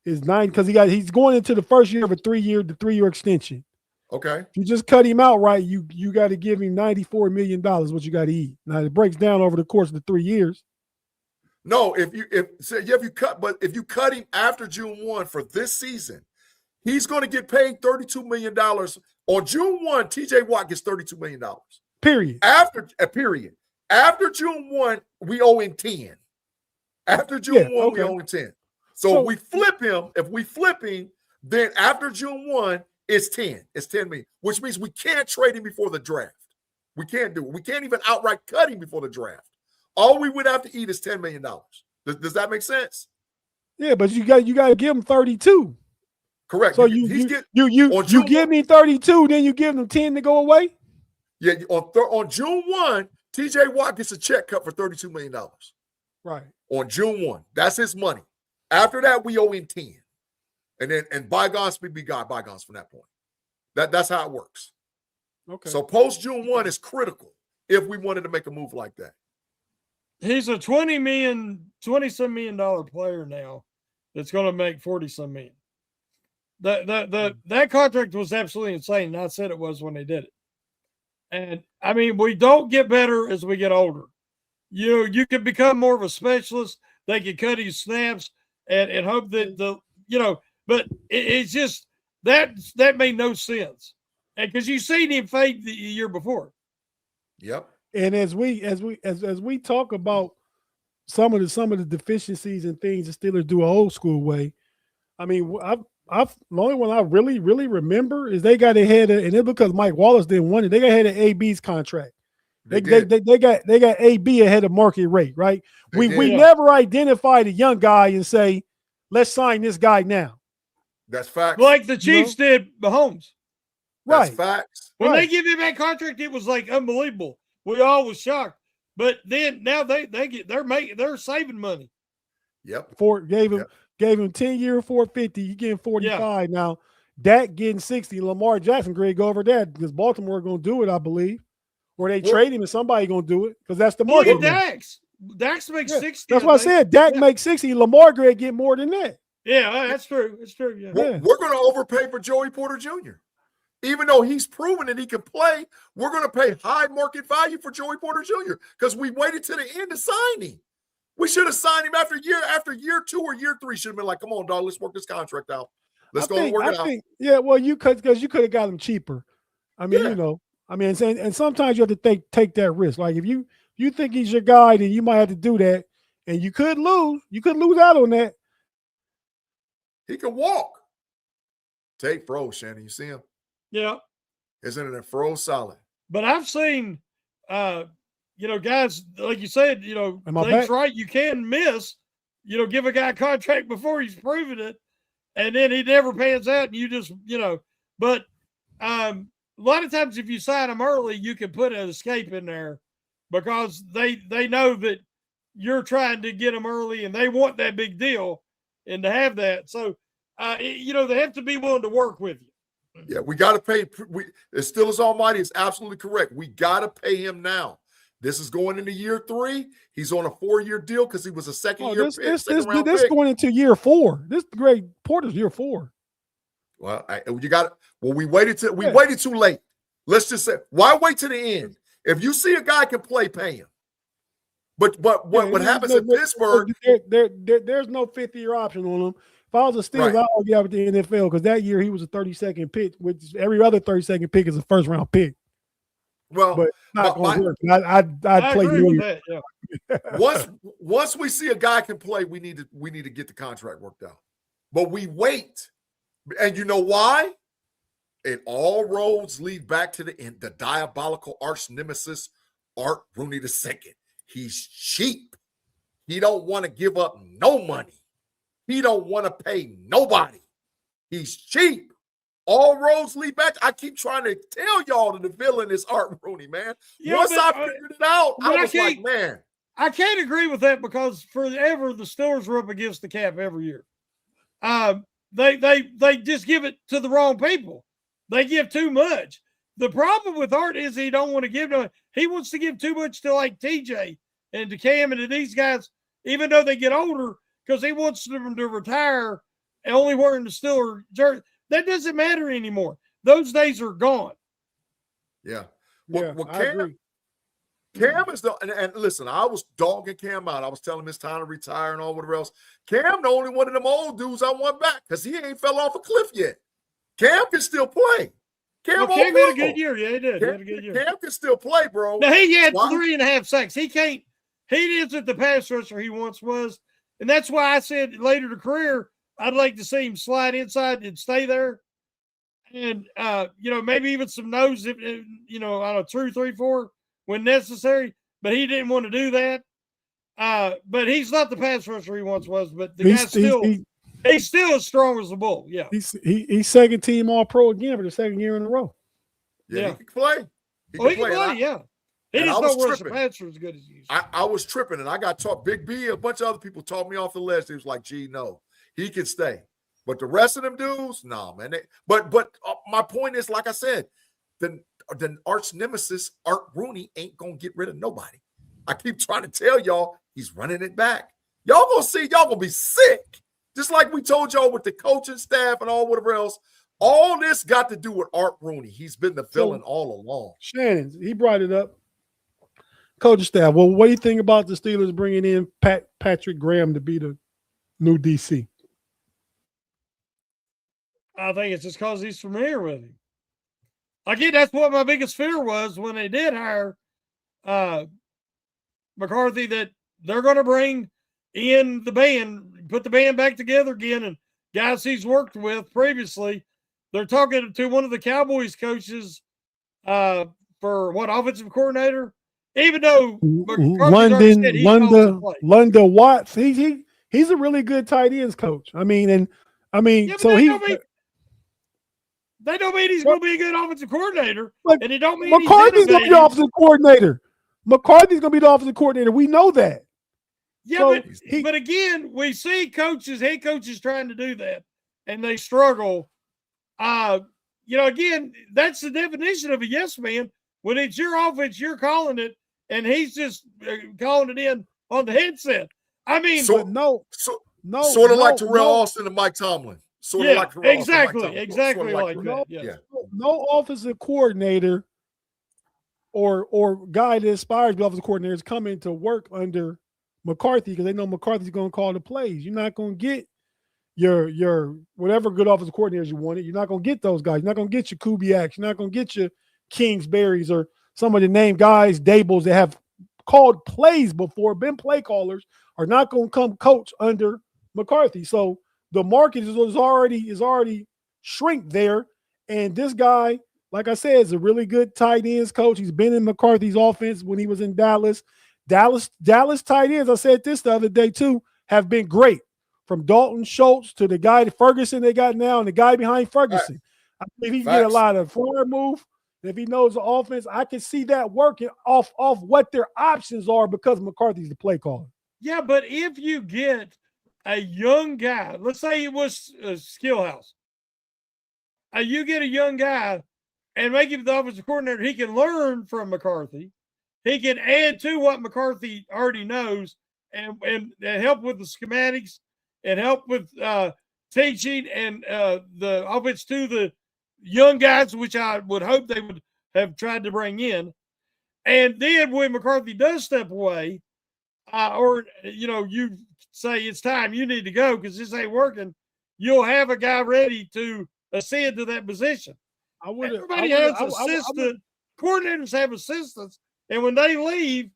is 9 because he's going into the first year of the 3-year extension. Okay. If you just cut him out right, you got to give him $94 million. What you got to eat. Now it breaks down over the course of the 3 years. No, if you cut him after June 1 for this season, he's going to get paid $32 million. On June 1, TJ Watt gets $32 million. Period. After June 1, we owe him 10. After June 1, we owe him 10. So if we flip him, then after June 1, it's 10. It's 10 million, which means we can't trade him before the draft. We can't do it. We can't even outright cut him before the draft. All we would have to eat is $10 million. Does that make sense? Yeah, but you got to give him 32. Correct. So you give me 32, then you give them 10 to go away? Yeah, on June 1, TJ Watt gets a check cut for $32 million. Right. On June 1. That's his money. After that, we owe him 10. And bygones be bygones from that point. That's how it works. Okay. So post June 1 is critical if we wanted to make a move like that. He's a $20 some million player now that's going to make 40 some million. That contract was absolutely insane. And I said it was when they did it. And I mean, we don't get better as we get older. You can become more of a specialist. They can cut his snaps and hope that but it's just that made no sense. And because you seen him fade the year before. Yep. And as we talk about some of the deficiencies and things the Steelers do an old school way, I mean, the only one I really remember is they got ahead of, and it's because Mike Wallace didn't want it. They got ahead of AB's contract. They got AB ahead of market rate, right? We never identified a young guy and say, let's sign this guy now. That's facts. Like the Chiefs did Mahomes. That's facts. When they give him that contract, it was like unbelievable. We all was shocked. But then now they're saving money. Yep. Gave him 10-year, 450. You getting 45 now. Dak getting 60. Lamar Jackson, Greg, go over that because Baltimore going to do it, I believe. Or they trade him and somebody going to do it because that's the market. Look at Dax. Dax makes 60. That's what I said. Dak makes 60. Lamar Greg get more than that. Yeah, that's true. It's true. Yeah. We're going to overpay for Joey Porter Jr. Even though he's proven that he can play, we're going to pay high market value for Joey Porter Jr. because we waited to the end to sign him. We should have signed him after year 2 or year 3. Should have been like, come on, dog, let's work this contract out. Let's go and work it out. Yeah, well, because you could have got him cheaper. I mean, and sometimes you have to take that risk. Like if you think he's your guy, then you might have to do that, and you could lose. You could lose out on that. He can walk. Take froze, Shannon. You see him? Yeah. Isn't it a froze solid? But I've seen, guys, like you said, that's right. You can miss, give a guy a contract before he's proven it, and then he never pans out, and you just, but a lot of times if you sign him early, you can put an escape in there because they know that you're trying to get them early and they want that big deal and to have that. So, they have to be willing to work with you. Yeah, we got to pay. The Steelers Almighty is absolutely correct. We got to pay him now This is going into year 3. He's on a 4-year deal because he was a second-year pick. This Pick. going into year 4. This Greg Porter's year 4. Well, we waited too late. Let's just say, why wait to the end? If you see a guy can play, pay him. But what happens in Pittsburgh? There's no 5th-year option on him. If I was a Steelers, I'd argue out with the NFL because that year he was a 32nd pick, which every other 32nd pick is a first-round pick. Well, but not going to work. I'd play that, yeah. Once we see a guy can play, we need to get the contract worked out. But we wait, and you know why? And all roads lead back to the end. The diabolical arch nemesis, Art Rooney II. He's cheap. He don't want to give up no money. He don't want to pay nobody. He's cheap. All roads lead back. I keep trying to tell y'all that the villain is Art Rooney, man. Yeah, Once I figured it out, I was like, man. I can't agree with that because forever the Steelers were up against the cap every year. They just give it to the wrong people. They give too much. The problem with Art is he don't want to give no. He wants to give too much to like TJ and to Cam and to these guys, even though they get older, because he wants them to retire and only wearing the Steelers jersey. That doesn't matter anymore. Those days are gone. Yeah. I agree. Cam is and listen, I was dogging Cam out. I was telling him it's time to retire and all whatever else. Cam, the only one of them old dudes I want back because he ain't fell off a cliff yet. Cam can still play. Cam had a good year. Yeah, he did. He had a good year. Cam can still play, bro. Now, he had 3.5 sacks. He isn't the pass rusher he once was. And that's why I said later in the career, I'd like to see him slide inside and stay there. And, maybe even some nose, on a 2-3-4 when necessary. But he didn't want to do that. But he's not the pass rusher he once was. But the guy's still he's still as strong as a bull. Yeah. He's second team All-Pro again for the second year in a row. Yeah. He can play. He can play, yeah. He just don't rush the passer as good as he used to. I was tripping, and I got taught. Big B, a bunch of other people taught me off the ledge. He was like, gee, no. He can stay. But the rest of them dudes, nah, man. But my point is, like I said, the arch nemesis, Art Rooney, ain't going to get rid of nobody. I keep trying to tell y'all, he's running it back. Y'all going to see, y'all going to be sick. Just like we told y'all with the coaching staff and all whatever else. All this got to do with Art Rooney. He's been the villain all along. Shannon, he brought it up. Coaching staff. Well, what do you think about the Steelers bringing in Patrick Graham to be the new DC? I think it's just because he's familiar with him. Again, that's what my biggest fear was when they did hire McCarthy, that they're going to bring in the band, put the band back together again, and guys he's worked with previously. They're talking to one of the Cowboys coaches for offensive coordinator, even though London Watts, he's a really good tight ends coach. They don't mean he's going to be a good offensive coordinator, and it don't mean McCarthy's going to be the offensive coordinator. McCarthy's going to be the offensive coordinator. We know that. Yeah, so but again, we see head coaches trying to do that, and they struggle. Again, that's the definition of a yes man. When it's your offense, you're calling it, and he's just calling it in on the headset. I mean, sort of like Terrell Austin and Mike Tomlin. Exactly like that. Yeah. No offensive coordinator or guy that aspires to be offensive coordinator is coming to work under McCarthy because they know McCarthy's going to call the plays. You're not going to get your whatever good offensive coordinators you wanted. You're not going to get those guys. You're not going to get your Kubiaks. You're not going to get your Kingsbury's or some of the name guys, Dables that have called plays before, been play callers, are not going to come coach under McCarthy. So the market is already shrink there. And this guy, like I said, is a really good tight ends coach. He's been in McCarthy's offense when he was in Dallas. Dallas tight ends, I said this the other day too, have been great. From Dalton Schultz to the guy Ferguson they got now and the guy behind Ferguson. I think he can get a lot of forward move. If he knows the offense, I can see that working off what their options are because McCarthy's the play caller. Yeah, but if you get a young guy, let's say it was a skill house, you get a young guy and make him the offensive coordinator, he can learn from McCarthy. he can add to what McCarthy already knows and help with the schematics and help with teaching and the offense to the young guys, which I would hope they would have tried to bring in. And then when McCarthy does step away, or, you say it's time, you need to go because this ain't working, you'll have a guy ready to ascend to that position. Everybody has assistant. Coordinators have assistants. And when they leave,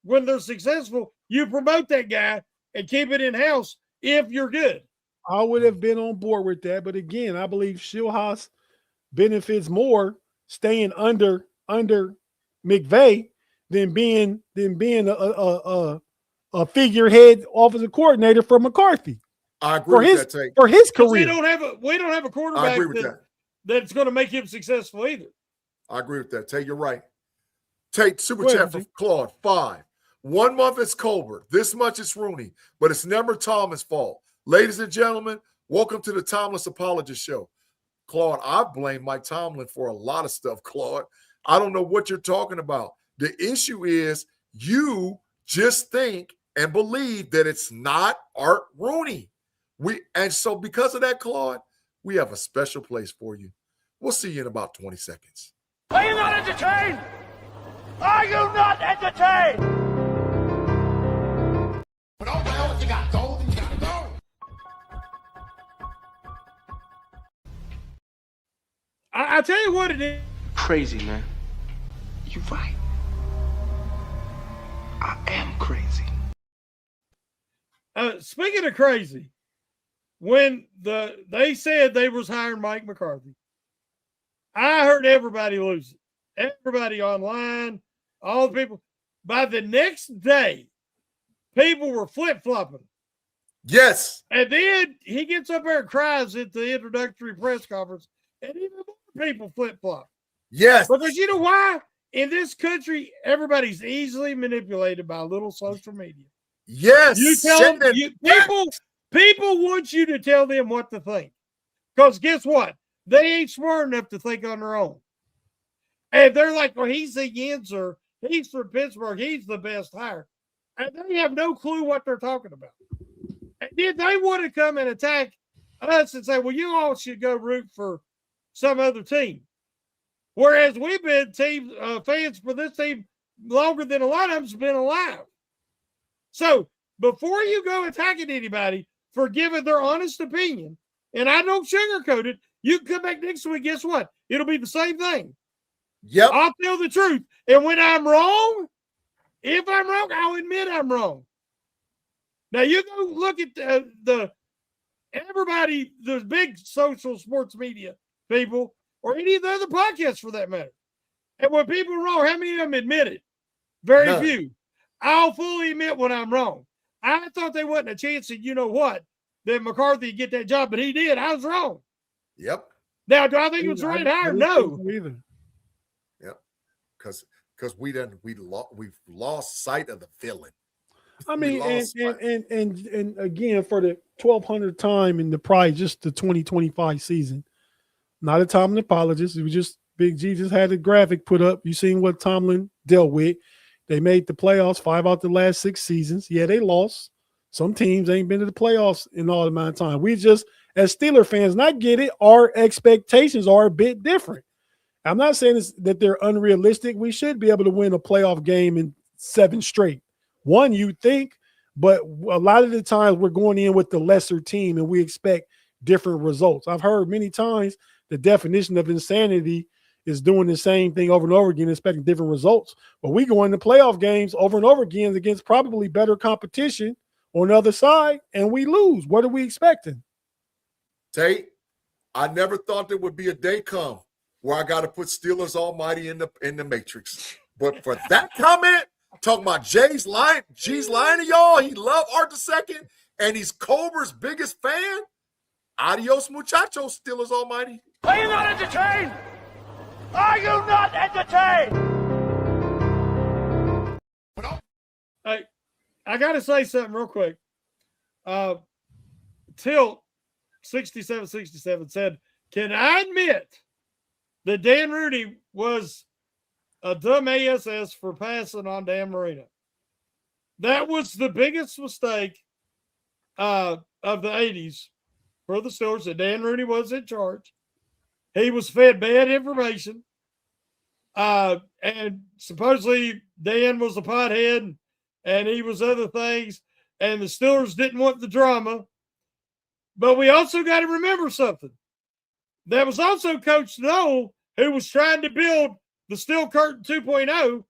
when they're successful, you promote that guy and keep it in-house if you're good. I would have been on board with that. But again, I believe Schulhaus benefits more staying under McVay than being a figurehead offensive coordinator for McCarthy. I agree with that take. For his career. We don't have a quarterback that's going to make him successful either. I agree with that. Tate, you're right. Tate, super chat for Claude, 5. 1 month it's Colbert. This much is Rooney, but it's never Tomlin's fault. Ladies and gentlemen, welcome to the Tomlin's Apologist Show. Claude, I blame Mike Tomlin for a lot of stuff, Claude. I don't know what you're talking about. The issue is you just think and believe that it's not Art Rooney. And so because of that, Claude, we have a special place for you. We'll see you in about 20 seconds. Are you not entertained? Are you not entertained? But oh well, you got gold and you gotta go. I tell you what it is. Crazy, man. You right. I am crazy. Speaking of crazy, when they said they was hiring Mike McCarthy, I heard everybody lose it. Everybody online, all the people. By the next day, people were flip-flopping. Yes. And then he gets up there and cries at the introductory press conference, and even more people flip-flop. Yes. Because you know why? In this country, everybody's easily manipulated by a little social media. Yes. You tell them, people want you to tell them what to think. Because guess what? They ain't smart enough to think on their own. And they're like, well, he's the answer. He's from Pittsburgh. He's the best hire. And they have no clue what they're talking about. And then they want to come and attack us and say, well, you all should go root for some other team. Whereas we've been fans for this team longer than a lot of them's been alive. So before you go attacking anybody for giving their honest opinion, and I don't sugarcoat it, you can come back next week. Guess what? It'll be the same thing. Yep. I'll tell the truth. And when I'm wrong, if I'm wrong, I'll admit I'm wrong. Now you go look at the big social sports media people, or any of the other podcasts for that matter. And when people are wrong, how many of them admit it? Very few. I'll fully admit when I'm wrong. I thought there wasn't a chance that, you know what, that McCarthy would get that job, but he did. I was wrong. Yep. Now, do I think it was the right hire? No. Yep. Because we've lost sight of the villain. I mean, and again, for the 1,200th time in probably just the 2025 season, not a Tomlin apologist. It was just Big G just had a graphic put up. You seen what Tomlin dealt with. They made the playoffs 5 out the last 6 seasons. Yeah, they lost. Some teams ain't been to the playoffs in all the amount of time. We just, as Steeler fans, not get it. Our expectations are a bit different. I'm not saying that they're unrealistic. We should be able to win a playoff game in 7 straight. One, you think, but a lot of the times we're going in with the lesser team and we expect different results. I've heard many times the definition of insanity is doing the same thing over and over again, expecting different results. But we go into playoff games over and over again against probably better competition on the other side, and we lose. What are we expecting? Tate, I never thought there would be a day come where I got to put Steelers Almighty in the matrix. But for that comment, talking about G's lying to y'all, he loved Art II, and he's Cobra's biggest fan. Adios, muchachos, Steelers Almighty. Are you not entertained? Are you not entertained? Hey, I got to say something real quick. Tilt 6767 said, can I admit that Dan Rooney was a dumb ASS for passing on Dan Marino. That was the biggest mistake of the 80s for the Steelers, that Dan Rooney was in charge. He was fed bad information. And supposedly Dan was a pothead and he was other things. And the Steelers didn't want the drama. But we also got to remember something. There was also Coach Noel, who was trying to build the Steel Curtain 2.0,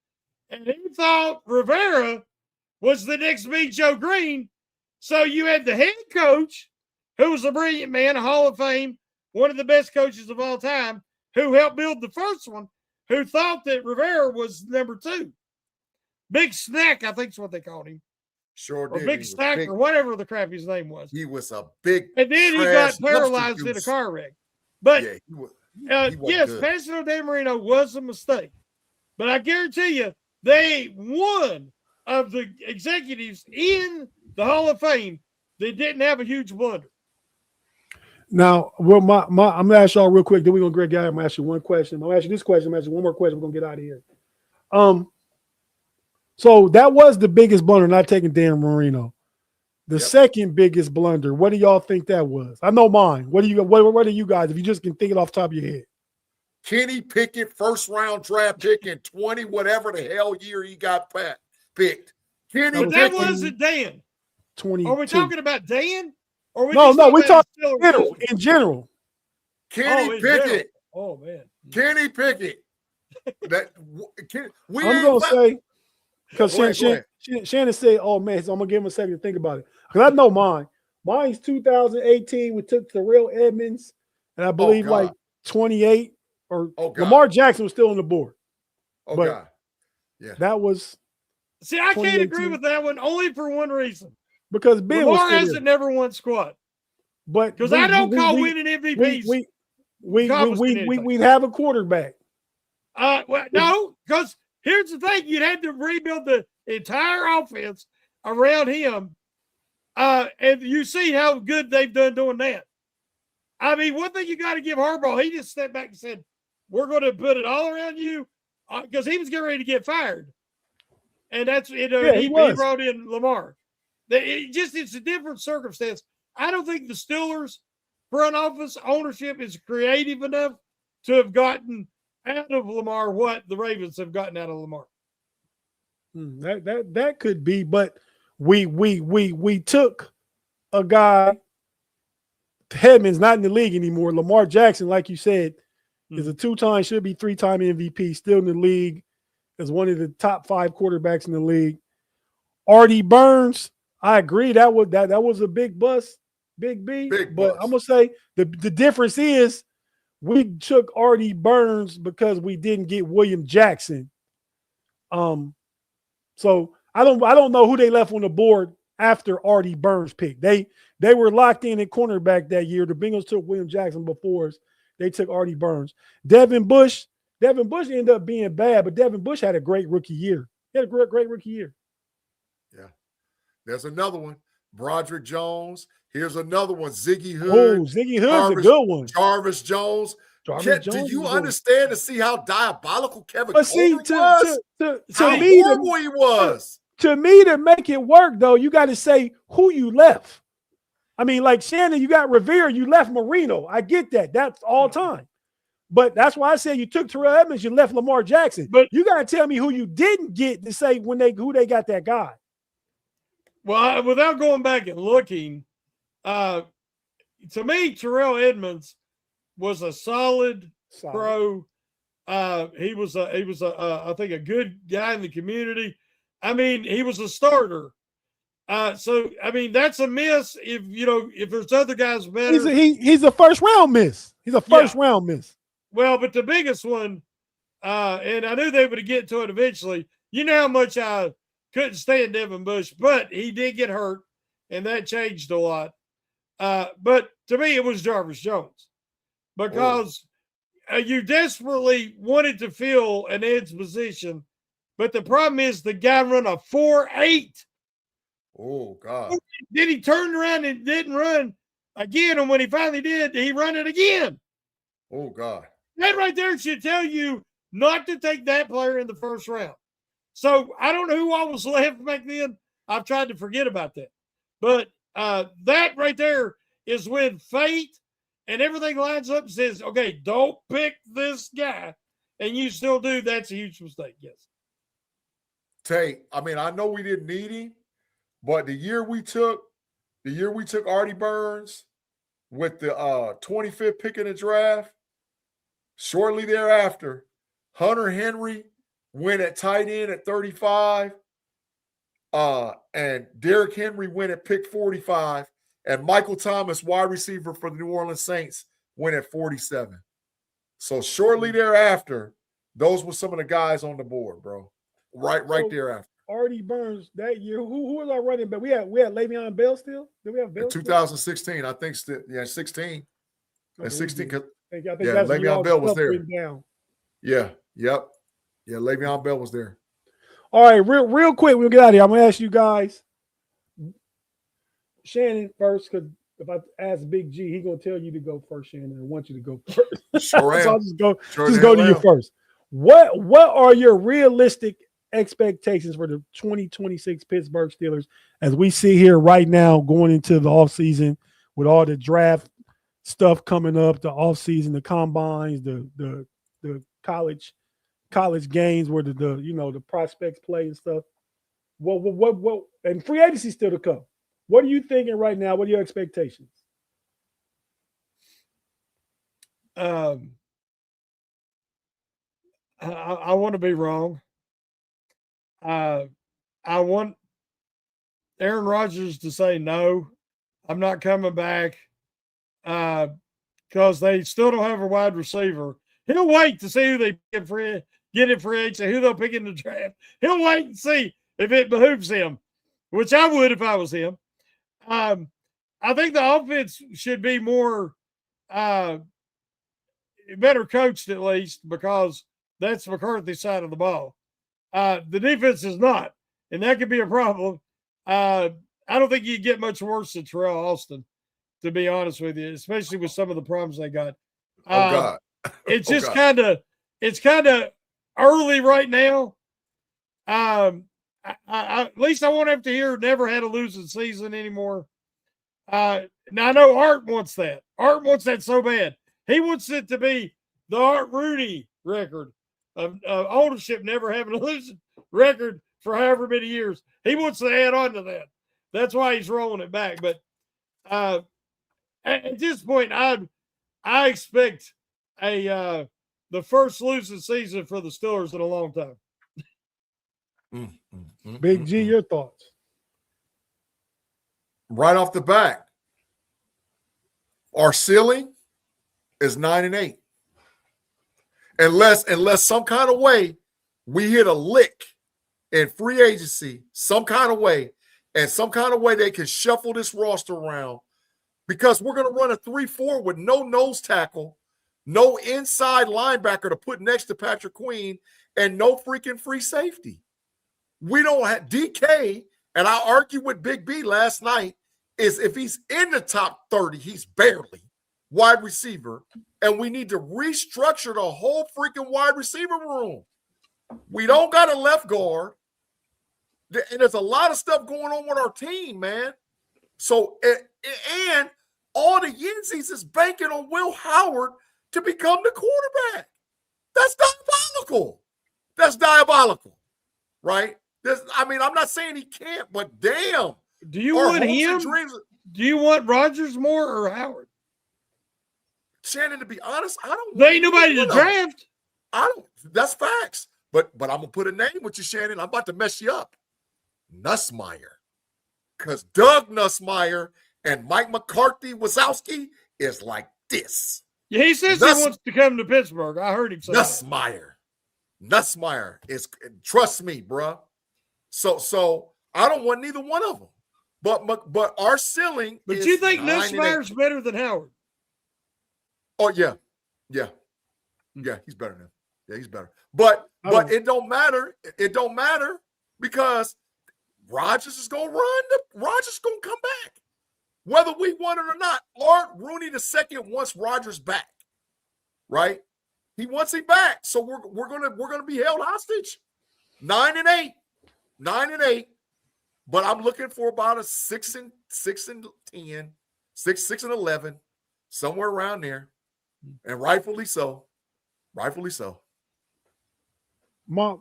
and he thought Rivera was the next big Joe Green. So you had the head coach, who was a brilliant man, a Hall of Fame, one of the best coaches of all time, who helped build the first one, who thought that Rivera was number 2. Big Snack, I think is what they called him. Sure or did. Big Snack, or whatever the crap his name was. He was a big. And then he got paralyzed in a car wreck. But yeah, yes, passing on Dan Marino was a mistake. But I guarantee you, they one of the executives in the Hall of Fame that didn't have a huge blunder. Now, well, I'm gonna ask y'all real quick. Then we're gonna Greg guy. I'm gonna ask you one question. I'm gonna ask you this question. I'm gonna ask you one more question. We're gonna get out of here. So that was the biggest blunder, not taking Dan Marino. The second biggest blunder. What do y'all think that was? I know mine. What do you guys? If you just can think it off the top of your head. Kenny Pickett, first round draft pick in 20, whatever the hell year he got picked. Kenny, but that wasn't Dan. 22. Are we talking about Dan? Or no, we're talking in general. Kenny Pickett. Oh man, Kenny Pickett. I'm gonna say because Shannon said, "Oh man," so I'm gonna give him a second to think about it because I know mine. Mine's 2018. We took Terrell Edmonds, and I believe like 28 or Lamar Jackson was still on the board. Oh God, yeah, that was. See, I can't agree with that one only for one reason. Because Ben Lamar hasn't never won squad. But because I don't call winning MVPs. We'd have a quarterback. Well, no, because here's the thing: you'd have to rebuild the entire offense around him, and you see how good they've done doing that. I mean, one thing you got to give Harbaugh, he just stepped back and said, "We're going to put it all around you," because he was getting ready to get fired, and that's he brought in Lamar. It's a different circumstance. I don't think the Steelers front office ownership is creative enough to have gotten out of Lamar what the Ravens have gotten out of Lamar. That could be, but we took a guy. Hedman's not in the league anymore. Lamar Jackson, like you said, is a 2-time, should be 3-time MVP, still in the league as one of the top 5 quarterbacks in the league. Artie Burns. I agree that was a big bust, big B. But I'm gonna say the difference is we took Artie Burns because we didn't get William Jackson. So I don't know who they left on the board after Artie Burns pick. They were locked in at cornerback that year. The Bengals took William Jackson before us. They took Artie Burns. Devin Bush ended up being bad, but Devin Bush had a great rookie year. He had a great rookie year. Yeah. There's another one. Broderick Jones. Here's another one. Ziggy Hood. Oh, Ziggy Hood's a good one. Jarvis Jones. Do you understand to see how diabolical Kevin was? How horrible he was. To me, to make it work, though, you got to say who you left. I mean, like Shannon, you got Rivera, you left Marino. I get that. That's all time. But that's why I said you took Terrell Edmonds, you left Lamar Jackson. But you got to tell me who you didn't get to say who they got that guy. Well, without going back and looking, to me, Terrell Edmonds was a solid pro. He was I think a good guy in the community. I mean, he was a starter. So I mean, that's a miss. If there's other guys better, he's a first round miss. He's a first round miss. Well, but the biggest one, and I knew they would get to it eventually. You know how much I couldn't stand Devin Bush, but he did get hurt, and that changed a lot. But to me, it was Jarvis Jones because you desperately wanted to fill an edge position, but the problem is the guy run a 4.8. Oh, God. Then he turned around and didn't run again, and when he finally did, he run it again. Oh, God. That right there should tell you not to take that player in the first round. So I don't know who I was left back then. I've tried to forget about that. But that right there is when fate and everything lines up and says, okay, don't pick this guy, and you still do. That's a huge mistake, yes. Tay, I mean, I know we didn't need him, but the year we took Artie Burns with the 25th pick in the draft, shortly thereafter, Hunter Henry went at tight end at 35, and Derrick Henry went at pick 45, and Michael Thomas, wide receiver for the New Orleans Saints, went at 47. So shortly thereafter, those were some of the guys on the board, bro. Right thereafter. Artie Burns that year. Who was our running back? We had Le'Veon Bell still. Did we have Bell? In 2016, I think. 16. Okay, 16. I think Yeah, that's when Le'Veon Bell was there. Down. Yeah. Yep. Yeah, Le'Veon Bell was there. All right, real quick, we'll get out of here. I'm gonna ask you guys, Shannon first, because if I ask Big G, he's gonna tell you to go first, Shannon. I want you to go first. Sure So am. I'll just go Sure to you first. What are your realistic expectations for the 2026 Pittsburgh Steelers as we see here right now going into the offseason with all the draft stuff coming up, the offseason, the combines, the college games where the prospects play and stuff. What and free agency still to come. What are you thinking right now? What are your expectations? I want to be wrong. I want Aaron Rodgers to say no, I'm not coming back, because they still don't have a wide receiver. He'll wait to see who they get in free agency, who they'll pick in the draft. He'll wait and see if it behooves him, which I would if I was him. I think the offense should be more better coached, at least, because that's McCarthy's side of the ball. The defense is not, and that could be a problem. I don't think you get much worse than Terrell Austin, to be honest with you, especially with some of the problems they got. God. It's just kind of early right now. At least I won't have to hear never had a losing season anymore. Now I know Art wants that. Art wants that so bad. He wants it to be the Art Rooney record of ownership never having a losing record for however many years. He wants to add on to that. That's why he's rolling it back. But at this point, I expect the first losing season for the Steelers in a long time. Big G, your thoughts? Right off the bat, our ceiling is 9-8. Unless some kind of way we hit a lick in free agency, some kind of way, and some kind of way they can shuffle this roster around, because we're going to run a 3-4 with no nose tackle, no inside linebacker to put next to Patrick Queen, and no freaking free safety. We don't have DK, and I argued with Big B last night, is if he's in the top 30, he's barely wide receiver, and we need to restructure the whole freaking wide receiver room. We don't got a left guard, and there's a lot of stuff going on with our team, man. So, and all the Yenzies is banking on Will Howard to become the quarterback. That's diabolical, right? I'm not saying he can't, but damn. Do you want him? Do you want Rodgers more or Howard? Shannon, to be honest, I don't. There ain't nobody to draft. I don't. That's facts. But I'm gonna put a name with you, Shannon. I'm about to mess you up. Nussmeier, because Doug Nussmeier and Mike McCarthy Wazowski is like this. Yeah, he says he wants to come to Pittsburgh. I heard him say Nussmeier is. Trust me, bruh. So I don't want neither one of them. But our ceiling. But is you think Nussmeier's better than Howard? Oh yeah, he's better than him. Yeah, he's better. But it don't matter. It don't matter because Rodgers is gonna run. Rodgers is gonna come back, whether we want it or not. Art Rooney II wants Rodgers back, right? He wants him back. So we're gonna be held hostage. 9-8. But I'm looking for about a 6-10, 6-11, somewhere around there. And rightfully so. Rightfully so. My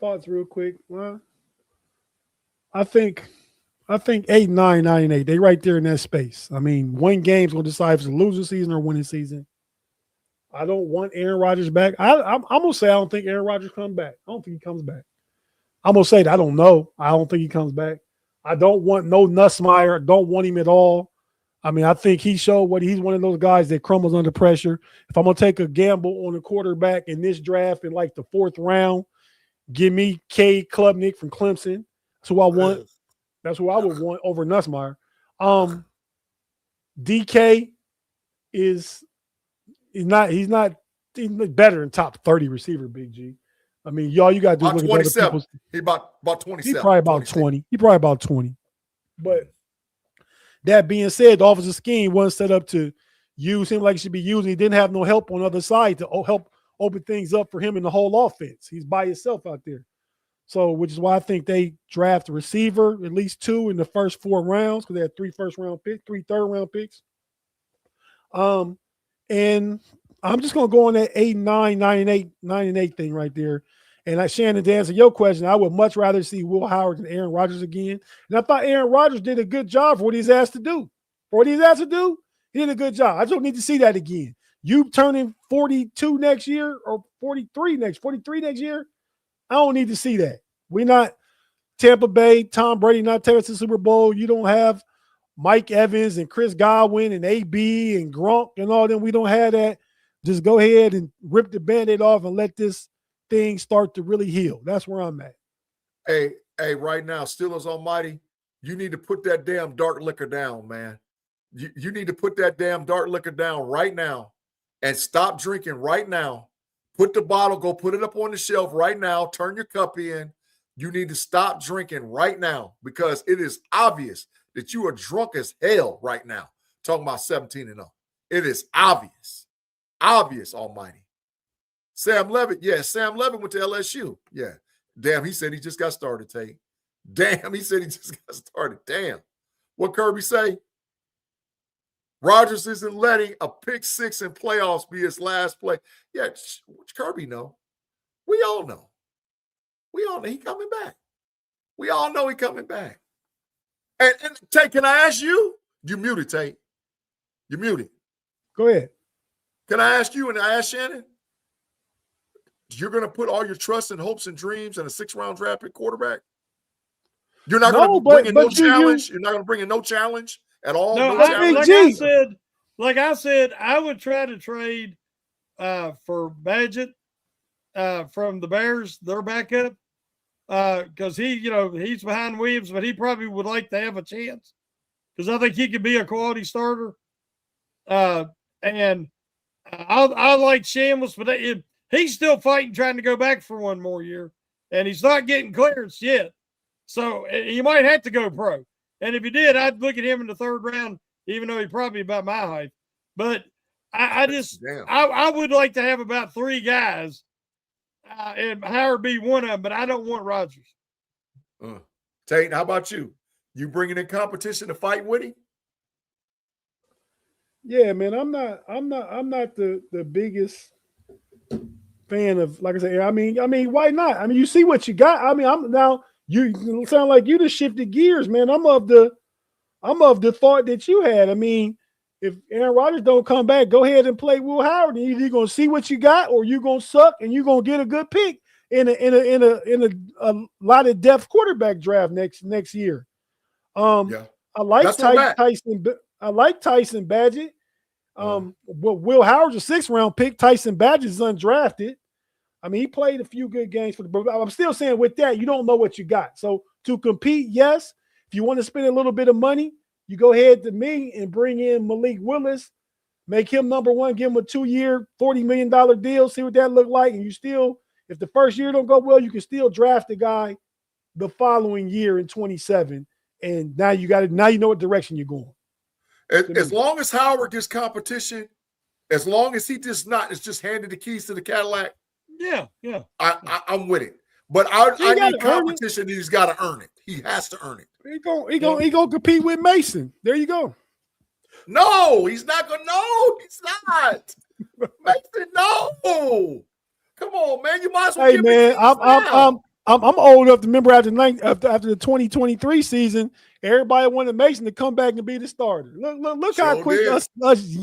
thoughts real quick. Well, I think 8, 9, 9, and 8. They right there in that space. I mean, one game's gonna decide if it's a losing season or winning season. I don't want Aaron Rodgers back. I'm gonna say I don't think Aaron Rodgers comes back. I don't think he comes back. I'm gonna say that I don't know. I don't think he comes back. I don't want no Nussmeier. Don't want him at all. I mean, I think he showed what he's one of those guys that crumbles under pressure. If I'm gonna take a gamble on a quarterback in this draft in like the 4th round, give me Cade Klubnik from Clemson. That's who I want. That's who I would want over Nussmeier. DK he's better than top 30 receiver, Big G. I mean, y'all, you got to do about look 27. at other people's. He about 27. He probably about 20. He probably about 20. But that being said, the offensive scheme wasn't set up to use him like he should be used. He didn't have no help on the other side to help open things up for him in the whole offense. He's by himself out there. So, which is why I think they draft a receiver, at least 2 in the first 4 rounds, because they had 3 first-round picks, 3 third-round picks. And I'm just gonna go on that 8, 9, 9, and 8 thing right there. And like Shannon, to answer your question, I would much rather see Will Howard than Aaron Rodgers again. And I thought Aaron Rodgers did a good job for what he's asked to do. For what he's asked to do, he did a good job. I just don't need to see that again. You turning 42 next year or 43 next year. I don't need to see that. We're not Tampa Bay, Tom Brady not taking us to the Super Bowl. You don't have Mike Evans and Chris Godwin and AB and Gronk and all them. We don't have that. Just go ahead and rip the Band-Aid off and let this thing start to really heal. That's where I'm at. Hey, right now, Steelers Almighty, you need to put that damn dark liquor down, man. You need to put that damn dark liquor down right now and stop drinking right now. Put the bottle, go put it up on the shelf right now. Turn your cup in. You need to stop drinking right now because it is obvious that you are drunk as hell right now. Talking about 17-0. It is obvious. Obvious, Almighty. Sam Levitt went to LSU. Yeah. Damn, he said he just got started, Tate. Damn, he said he just got started. Damn. What Kirby say? Rodgers isn't letting a pick 6 in playoffs be his last play. Yeah, Kirby know. We all know. We all know he coming back. We all know he coming back. And Tate, can I ask you? You muted, Tate. You muted. Go ahead. Can I ask you and I ask Shannon? You're going to put all your trust and hopes and dreams in a 6th-round draft pick quarterback? You're not going to bring in no challenge? You're not going to bring in no challenge at all? No, like I said, I would try to trade for Badgett from the Bears, their backup, because he's behind Williams, but he probably would like to have a chance because I think he could be a quality starter. And I like Shambles, but he's still fighting, trying to go back for one more year, and he's not getting clearance yet. So he might have to go pro. And if he did, I'd look at him in the 3rd round, even though he's probably about my height. But I would like to have about 3 guys, and Howard be one of them, but I don't want Rodgers. Tate, how about you? You bringing in competition to fight with him? Yeah, man, I'm not the biggest fan of, like I said, I mean, why not? I mean, you see what you got. I mean, you sound like you just shifted gears, man. I'm of the thought that you had. I mean, if Aaron Rodgers don't come back, go ahead and play Will Howard. And you're gonna see what you got, or you're gonna suck, and you're gonna get a good pick in a lot of depth quarterback draft next year. Yeah. I like Tyson. I like Tyson Badgett. Will Howard's a 6th-round pick. Tyson Badgett is undrafted. I mean, he played a few good games for the. I'm still saying with that, you don't know what you got. So to compete, yes. If you want to spend a little bit of money, you go ahead to me and bring in Malik Willis, make him number 1, give him a 2-year, $40 million deal. See what that look like, and you still, if the first year don't go well, you can still draft the guy the following year in 27, and now you got it. Now you know what direction you're going. As long as Howard gets competition, As long as he just is just handed the keys to the Cadillac. Yeah. I'm with it. But I need competition. He's got to earn it. He has to earn it. He gonna compete with Mason. There you go. No, he's not gonna. No, he's not. Mason, no. Come on, man. You might as well. Hey, man, I'm old enough to remember after the 2023 season, everybody wanted Mason to come back and be the starter. Look how quick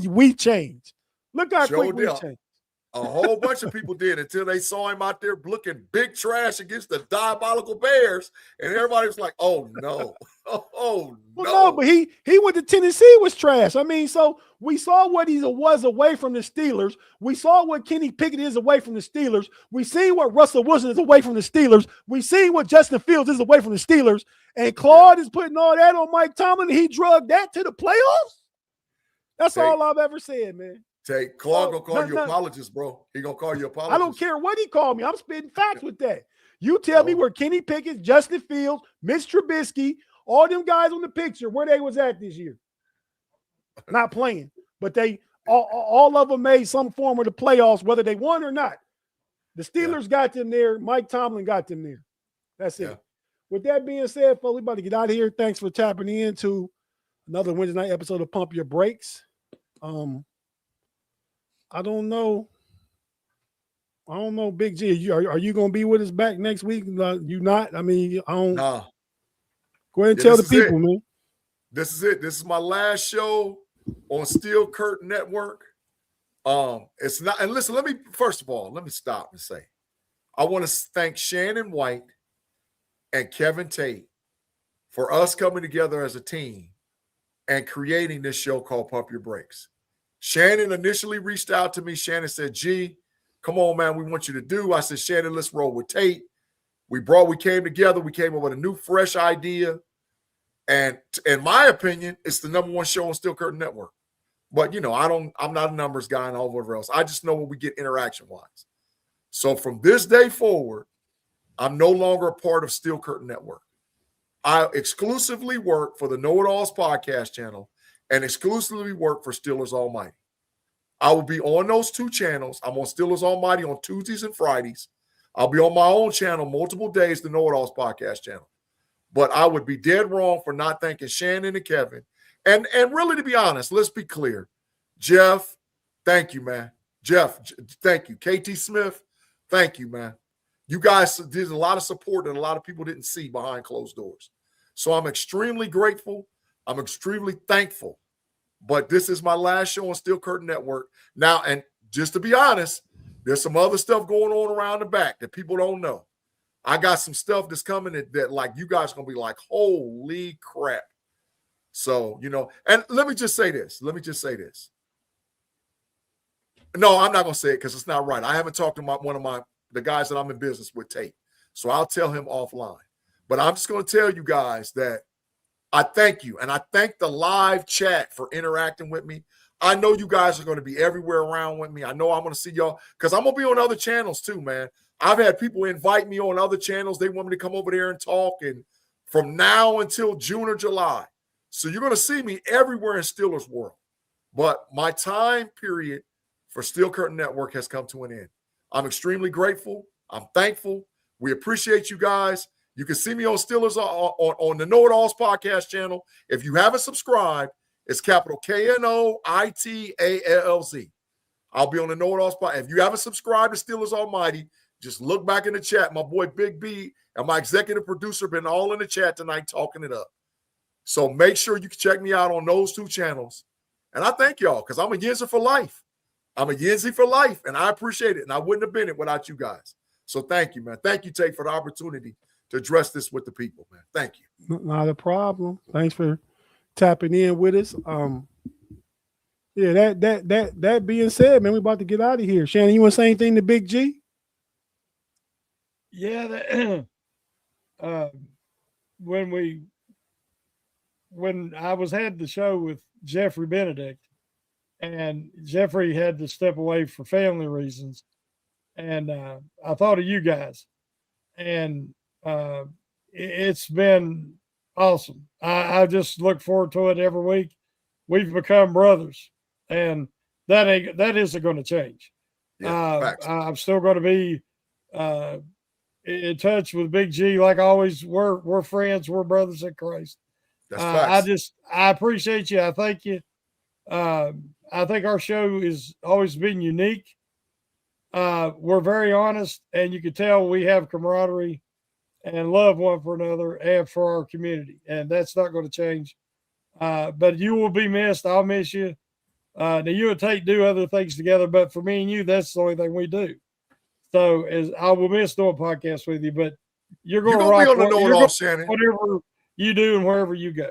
we changed. Look how quick we changed. A whole bunch of people did until they saw him out there looking big trash against the diabolical Bears, and everybody was like, "Oh no, oh no!" No, but he went to Tennessee was trash. I mean, so we saw what he was away from the Steelers. We saw what Kenny Pickett is away from the Steelers. We see what Russell Wilson is away from the Steelers. We see what Justin Fields is away from the Steelers. And Claude is putting all that on Mike Tomlin. He drugged that to the playoffs. That's all I've ever said, man. Claude gonna call you apologist, bro. He gonna call you apologist. I don't care what he called me. I'm spitting facts with that. You tell me where Kenny Pickett, Justin Fields, Mitch Trubisky, all them guys on the picture, where they was at this year. Not playing, but they all of them made some form of the playoffs, whether they won or not. The Steelers got them there. Mike Tomlin got them there. That's it. With that being said, folks, we about to get out of here. Thanks for tapping in to another Wednesday night episode of Pump Your Brakes. I don't know, Big G. Are you going to be with us back next week? You not? I mean, I don't. Nah. Go ahead and tell the people, man. This is it. This is my last show on Steel Curtain Network. It's not. And listen, let me stop and say, I want to thank Shannon White and Kevin Tate for us coming together as a team and creating this show called Pump Your Brakes. Shannon initially reached out to me. Shannon said, "G, come on, man, we want you to do." I said, "Shannon, let's roll with Tate." We came together. We came up with a new, fresh idea. And in my opinion, it's the number one show on Steel Curtain Network. But, I'm not a numbers guy and all whatever else. I just know what we get interaction-wise. So from this day forward, I'm no longer a part of Steel Curtain Network. I exclusively work for the Know It Alls podcast channel and exclusively work for Steelers Almighty. I will be on those two channels. I'm on Steelers Almighty on Tuesdays and Fridays. I'll be on my own channel multiple days, the Know It Alls podcast channel. But I would be dead wrong for not thanking Shannon and Kevin. And really, to be honest, let's be clear. Jeff, thank you, man. Jeff, thank you. KT Smith, thank you, man. You guys did a lot of support that a lot of people didn't see behind closed doors. So I'm extremely grateful. I'm extremely thankful, but this is my last show on Steel Curtain Network. Now, and just to be honest, there's some other stuff going on around the back that people don't know. I got some stuff that's coming that like you guys are going to be like, holy crap. So, and let me just say this. No, I'm not going to say it because it's not right. I haven't talked to the guys that I'm in business with, Tate. So I'll tell him offline. But I'm just going to tell you guys that I thank you, and I thank the live chat for interacting with me. I know you guys are going to be everywhere around with me. I know I'm going to see y'all because I'm going to be on other channels too, man. I've had people invite me on other channels. They want me to come over there and talk, and from now until June or July. So you're going to see me everywhere in Steelers world. But my time period for Steel Curtain Network has come to an end. I'm extremely grateful. I'm thankful. We appreciate you guys. You can see me on Steelers on the Know It Alls podcast channel. If you haven't subscribed, it's capital KNOITALZ. I'll be on the Know It Alls podcast. If you haven't subscribed to Steelers Almighty, just look back in the chat. My boy Big B and my executive producer been all in the chat tonight talking it up. So make sure you can check me out on those two channels. And I thank y'all because I'm a Yenzer for life. I'm a Yenzy for life, and I appreciate it. And I wouldn't have been it without you guys. So thank you, man. Thank you, Tate, for the opportunity to address this with the people, man. Thank you. Not a problem. Thanks for tapping in with us. That being said, man, we about to get out of here. Shannon, you want to say anything to Big G? Yeah, when I had the show with Jeffrey Benedict, and Jeffrey had to step away for family reasons, and I thought of you guys, and it's been awesome. I just look forward to it every week. We've become brothers, and that isn't going to change. Yeah, I'm still going to be in touch with Big G like always. We're friends. We're brothers in Christ. That's facts. I appreciate you. I thank you. I think our show has always been unique. We're very honest, and you can tell we have camaraderie and love one for another and for our community, and that's not going to change. But you will be missed. I'll miss you. Now you and Tate do other things together, but for me and you, that's the only thing we do. So as I will miss doing podcasts with you, but you're going to rock be on the know-it-all, Shannon. Whatever you do and wherever you go.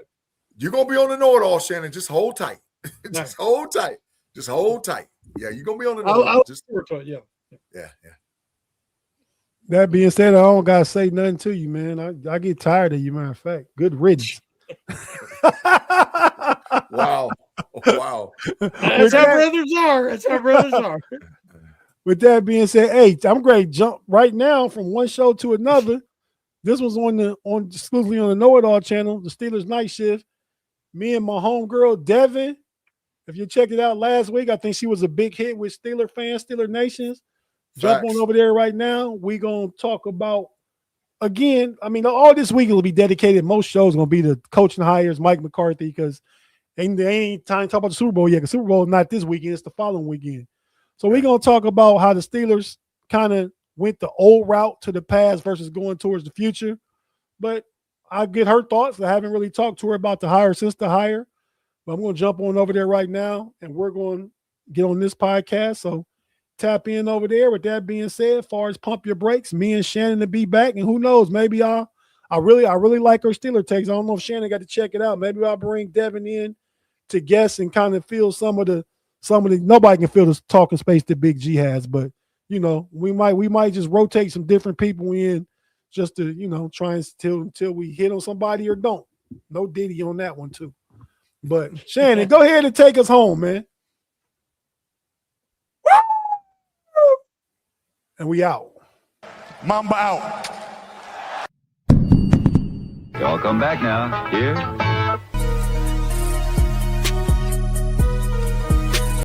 You're going to be on the know-it-all, Shannon. Just hold tight. Just hold tight. Just hold tight. Yeah, you're going to be on the know-it-all. Just to it, yeah. That being said, I don't got to say nothing to you, man. I get tired of you, matter of fact. Good riddance. Wow. That's how brothers are. That's how brothers are. With that being said, hey, I'm ready to jump right now from one show to another. This was exclusively on the Know It All channel, the Steelers Night Shift. Me and my homegirl Devin. If you checked it out last week, I think she was a big hit with Steeler fans, Steeler Nations. Jump on over there right now. We're going to talk about, again, I mean, all this week will be dedicated. Most shows are going to be the coaching hires, Mike McCarthy, because they ain't time to talk about the Super Bowl yet. The Super Bowl is not this weekend. It's the following weekend. So we're going to talk about how the Steelers kind of went the old route to the past versus going towards the future. But I'll get her thoughts. I haven't really talked to her about the hire since the hire. But I'm going to jump on over there right now, and we're going to get on this podcast. So tap in over there. With that being said, as far as pump your brakes, me and Shannon to be back. And who knows, maybe I really like her Steeler takes. I don't know if Shannon got to check it out. Maybe I'll bring Devin in to guess and kind of feel some of the nobody can feel the talking space that Big G has, but you know, we might just rotate some different people in just to, you know, try until we hit on somebody or don't. No Diddy on that one too. But Shannon, go ahead and take us home, man. And we out. Mamba out. Y'all come back now. Here